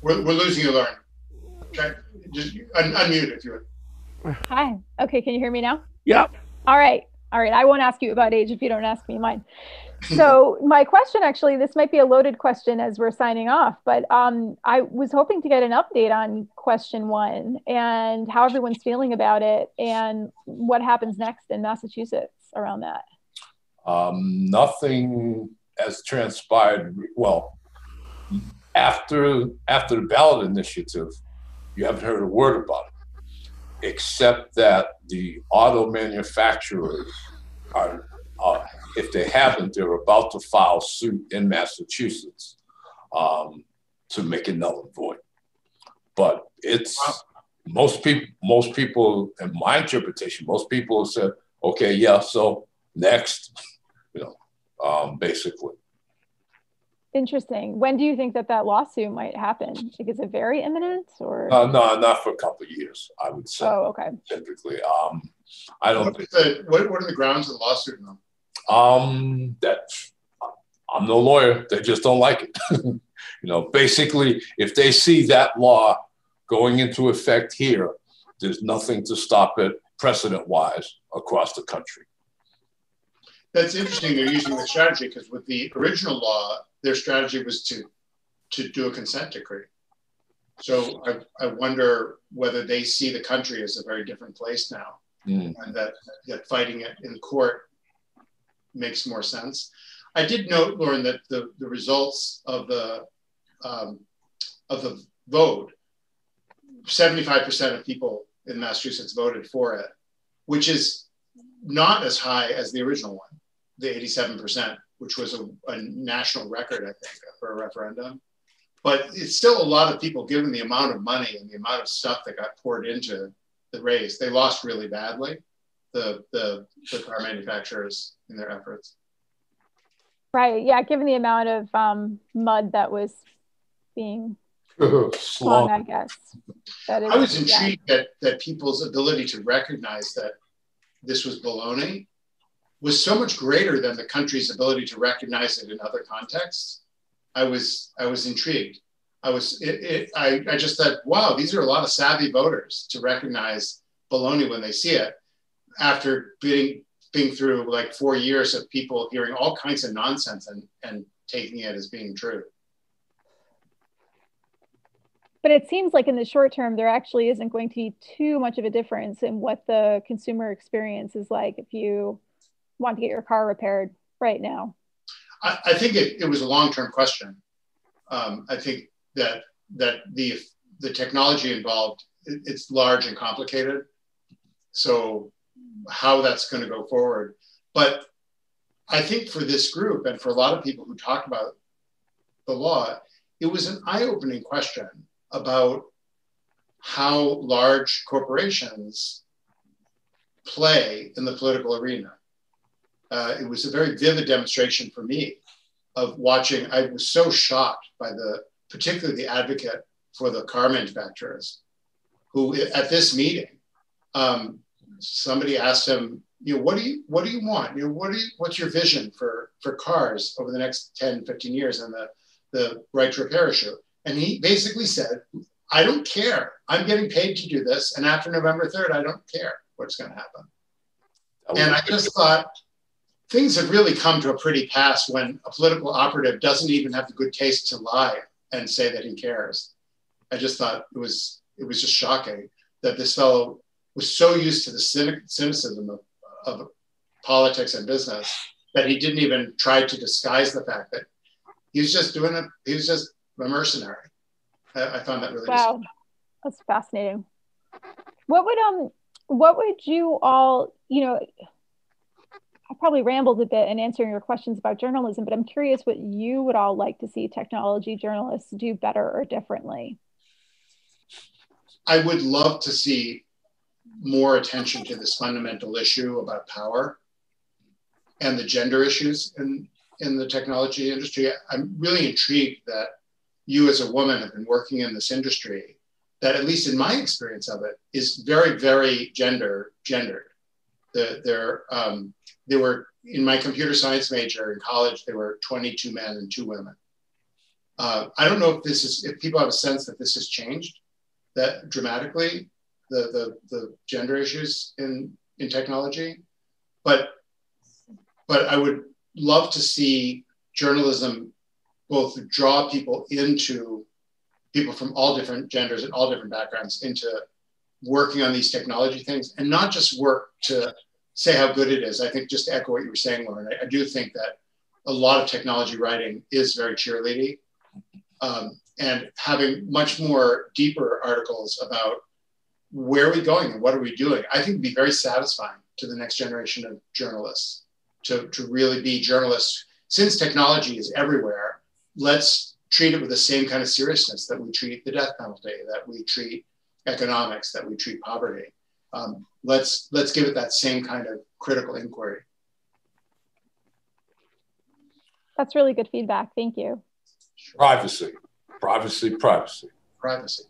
We're losing you, Lauren. Okay. Just unmute if you would. Hi. Okay, can you hear me now? Yep. All right. I won't ask you about age if you don't ask me mine. So my question, actually, this might be a loaded question as we're signing off, but I was hoping to get an update on question 1 and how everyone's feeling about it and what happens next in Massachusetts around that. Nothing as transpired, well, after the ballot initiative, you haven't heard a word about it, except that the auto manufacturers are, if they haven't, they're about to file suit in Massachusetts to make it null and void. But it's most people, in my interpretation, most people have said, okay, yeah, so next, basically. Interesting. When do you think that lawsuit might happen? Like, is it very imminent or? No, not for a couple of years, I would say. Oh, okay. Typically, I don't. What are the grounds of the lawsuit now? That I'm no lawyer. They just don't like it. Basically, if they see that law going into effect here, there's nothing to stop it precedent-wise across the country. That's interesting. They're using the strategy because with the original law, their strategy was to do a consent decree. So I wonder whether they see the country as a very different place now, and that fighting it in court makes more sense. I did note, Lauren, that the results of the vote, 75% of people in Massachusetts voted for it, which is not as high as the original one, the 87%, which was a national record, I think, for a referendum. But it's still a lot of people, given the amount of money and the amount of stuff that got poured into the race. They lost really badly, the car manufacturers in their efforts. Right, yeah, given the amount of mud that was being slung, I guess. I was intrigued that people's ability to recognize that this was baloney was so much greater than the country's ability to recognize it in other contexts. I was intrigued. I just thought, wow, these are a lot of savvy voters to recognize baloney when they see it, after being through like 4 years of people hearing all kinds of nonsense and taking it as being true. But it seems like in the short term, there actually isn't going to be too much of a difference in what the consumer experience is like if you want to get your car repaired right now. I think it was a long-term question. I think that the technology involved, it's large and complicated. So how that's going to go forward. But I think for this group and for a lot of people who talk about the law, it was an eye-opening question about how large corporations play in the political arena. It was a very vivid demonstration for me of watching. I was so shocked by particularly the advocate for the car manufacturers, who at this meeting, somebody asked him, what do you want? What's your vision for cars over the next 10, 15 years and the right to repair issue? And he basically said, I don't care. I'm getting paid to do this. And after November 3rd, I don't care what's going to happen. And I just thought, things have really come to a pretty pass when a political operative doesn't even have the good taste to lie and say that he cares. I just thought it was just shocking that this fellow was so used to the cynicism of politics and business that he didn't even try to disguise the fact that he was just he was just a mercenary. I found that really wow, that's fascinating. What would you all, I probably rambled a bit in answering your questions about journalism, but I'm curious what you would all like to see technology journalists do better or differently. I would love to see more attention to this fundamental issue about power and the gender issues in the technology industry. I'm really intrigued that you as a woman have been working in this industry that, at least in my experience of it, is very, very gendered. There were, in my computer science major in college, there were 22 men and 2 women. I don't know if people have a sense that this has changed that dramatically, the gender issues in technology, but I would love to see journalism both draw people from all different genders and all different backgrounds into working on these technology things, and not just work to say how good it is. I think, just to echo what you were saying, Lauren, I do think that a lot of technology writing is very cheerleading, and having much more deeper articles about where are we going and what are we doing, I think would be very satisfying to the next generation of journalists to really be journalists. Since technology is everywhere, let's treat it with the same kind of seriousness that we treat the death penalty, that we treat economics, that we treat poverty. Let's give it that same kind of critical inquiry. That's really good feedback. Thank you. Privacy, privacy, privacy. Privacy.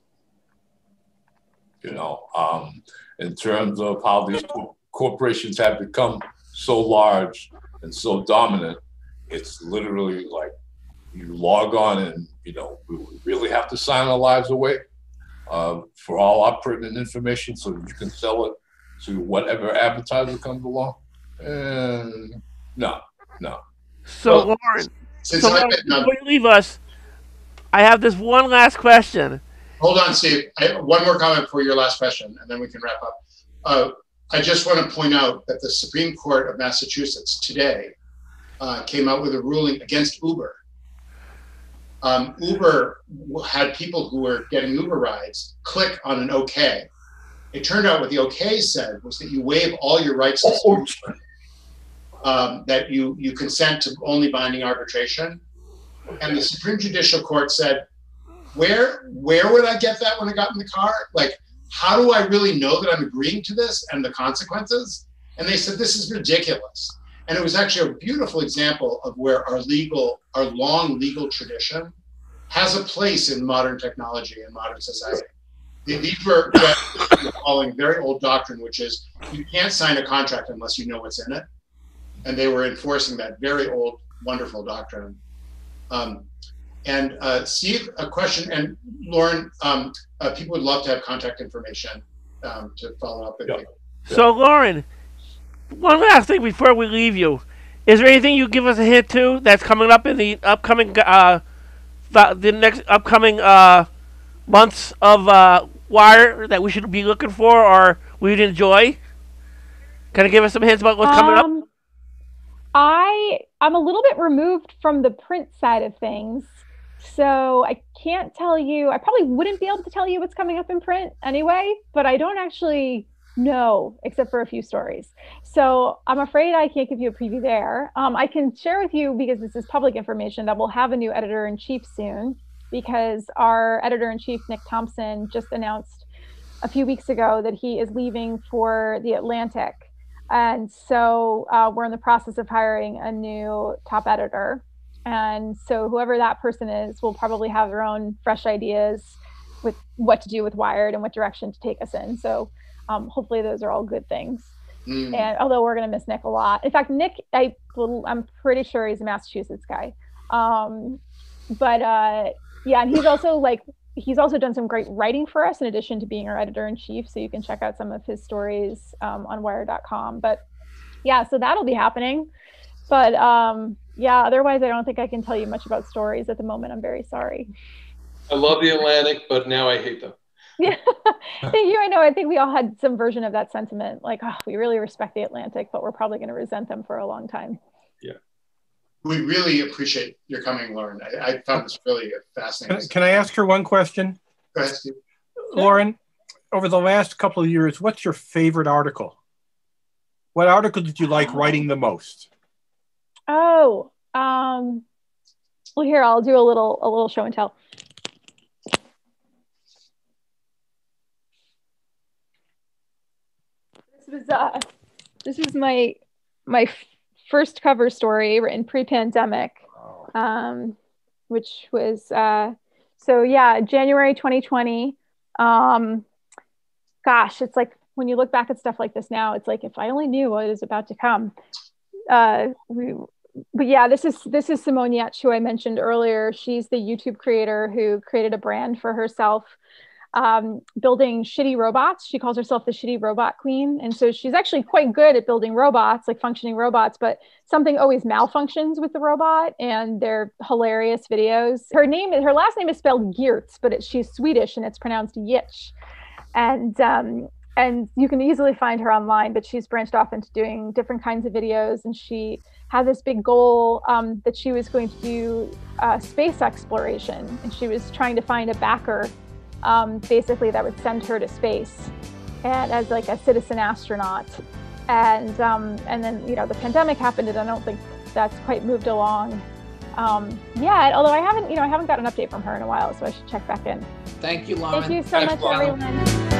You know, in terms of how these corporations have become so large and so dominant, it's literally like you log on and, you know, we really have to sign our lives away for all our pertinent information so that you can sell it to whatever advertiser comes along. And no. So, well, Lauren, before you leave us, I have this one last question. Hold on, Steve. One more comment before your last question, and then we can wrap up. I just want to point out that the Supreme Court of Massachusetts today came out with a ruling against Uber. Uber had people who were getting Uber rides click on an OK. It turned out what the OK said was that you waive all your rights to speech, that you consent to only binding arbitration. And the Supreme Judicial Court said, where would I get that when I got in the car? Like, how do I really know that I'm agreeing to this and the consequences? And they said, this is ridiculous. And it was actually a beautiful example of where our long legal tradition has a place in modern technology and modern society. These were following very old doctrine, which is you can't sign a contract unless you know what's in it. And they were enforcing that very old, wonderful doctrine. Steve, a question, and Lauren, people would love to have contact information to follow up with you. So, Lauren, one last thing before we leave you. Is there anything you give us a hint to that's coming up in the upcoming, next upcoming months of Wire that we should be looking for or we'd enjoy? Can you give us some hints about what's coming up? I'm a little bit removed from the print side of things, so I can't tell you. I probably wouldn't be able to tell you what's coming up in print anyway, but I don't actually know except for a few stories. So I'm afraid I can't give you a preview there. I can share with you, because this is public information, that we'll have a new editor-in-chief soon, because our editor-in-chief, Nick Thompson, just announced a few weeks ago that he is leaving for The Atlantic. And so we're in the process of hiring a new top editor. And so whoever that person is will probably have their own fresh ideas with what to do with Wired and what direction to take us in. So hopefully those are all good things. And although we're going to miss Nick a lot. In fact, Nick, I'm pretty sure he's a Massachusetts guy. Yeah, and he's also done some great writing for us in addition to being our editor-in-chief. So you can check out some of his stories on wire.com. But yeah, so that'll be happening. But yeah, otherwise, I don't think I can tell you much about stories at the moment. I'm very sorry. I love The Atlantic, but now I hate them. Yeah, thank you. I know. I think we all had some version of that sentiment. Like, oh, we really respect The Atlantic, but we're probably going to resent them for a long time. Yeah. We really appreciate your coming, Lauren. I found this really fascinating. Can I ask her one question? Go ahead, Steve. Lauren, over the last couple of years, what's your favorite article? What article did you like writing the most? Oh, well, here, I'll do a little show and tell. This was my first cover story written pre-pandemic, which was so yeah, January 2020. Gosh, it's like when you look back at stuff like this now, it's like if I only knew what is about to come. But yeah, this is Simone Yetch, who I mentioned earlier. She's the YouTube creator who created a brand for herself, building shitty robots. She calls herself the shitty robot queen. And so she's actually quite good at building robots, like functioning robots, but something always malfunctions with the robot, and they're hilarious videos. Her last name is spelled Geertz, but she's Swedish and it's pronounced Yitch. And and you can easily find her online, but she's branched off into doing different kinds of videos. And she had this big goal that she was going to do space exploration. And she was trying to find a backer, basically, that would send her to space and as like a citizen astronaut. And then, the pandemic happened, and I don't think that's quite moved along yet. Although I haven't got an update from her in a while, so I should check back in. Thank you, Lauren. Thank you so much, everyone.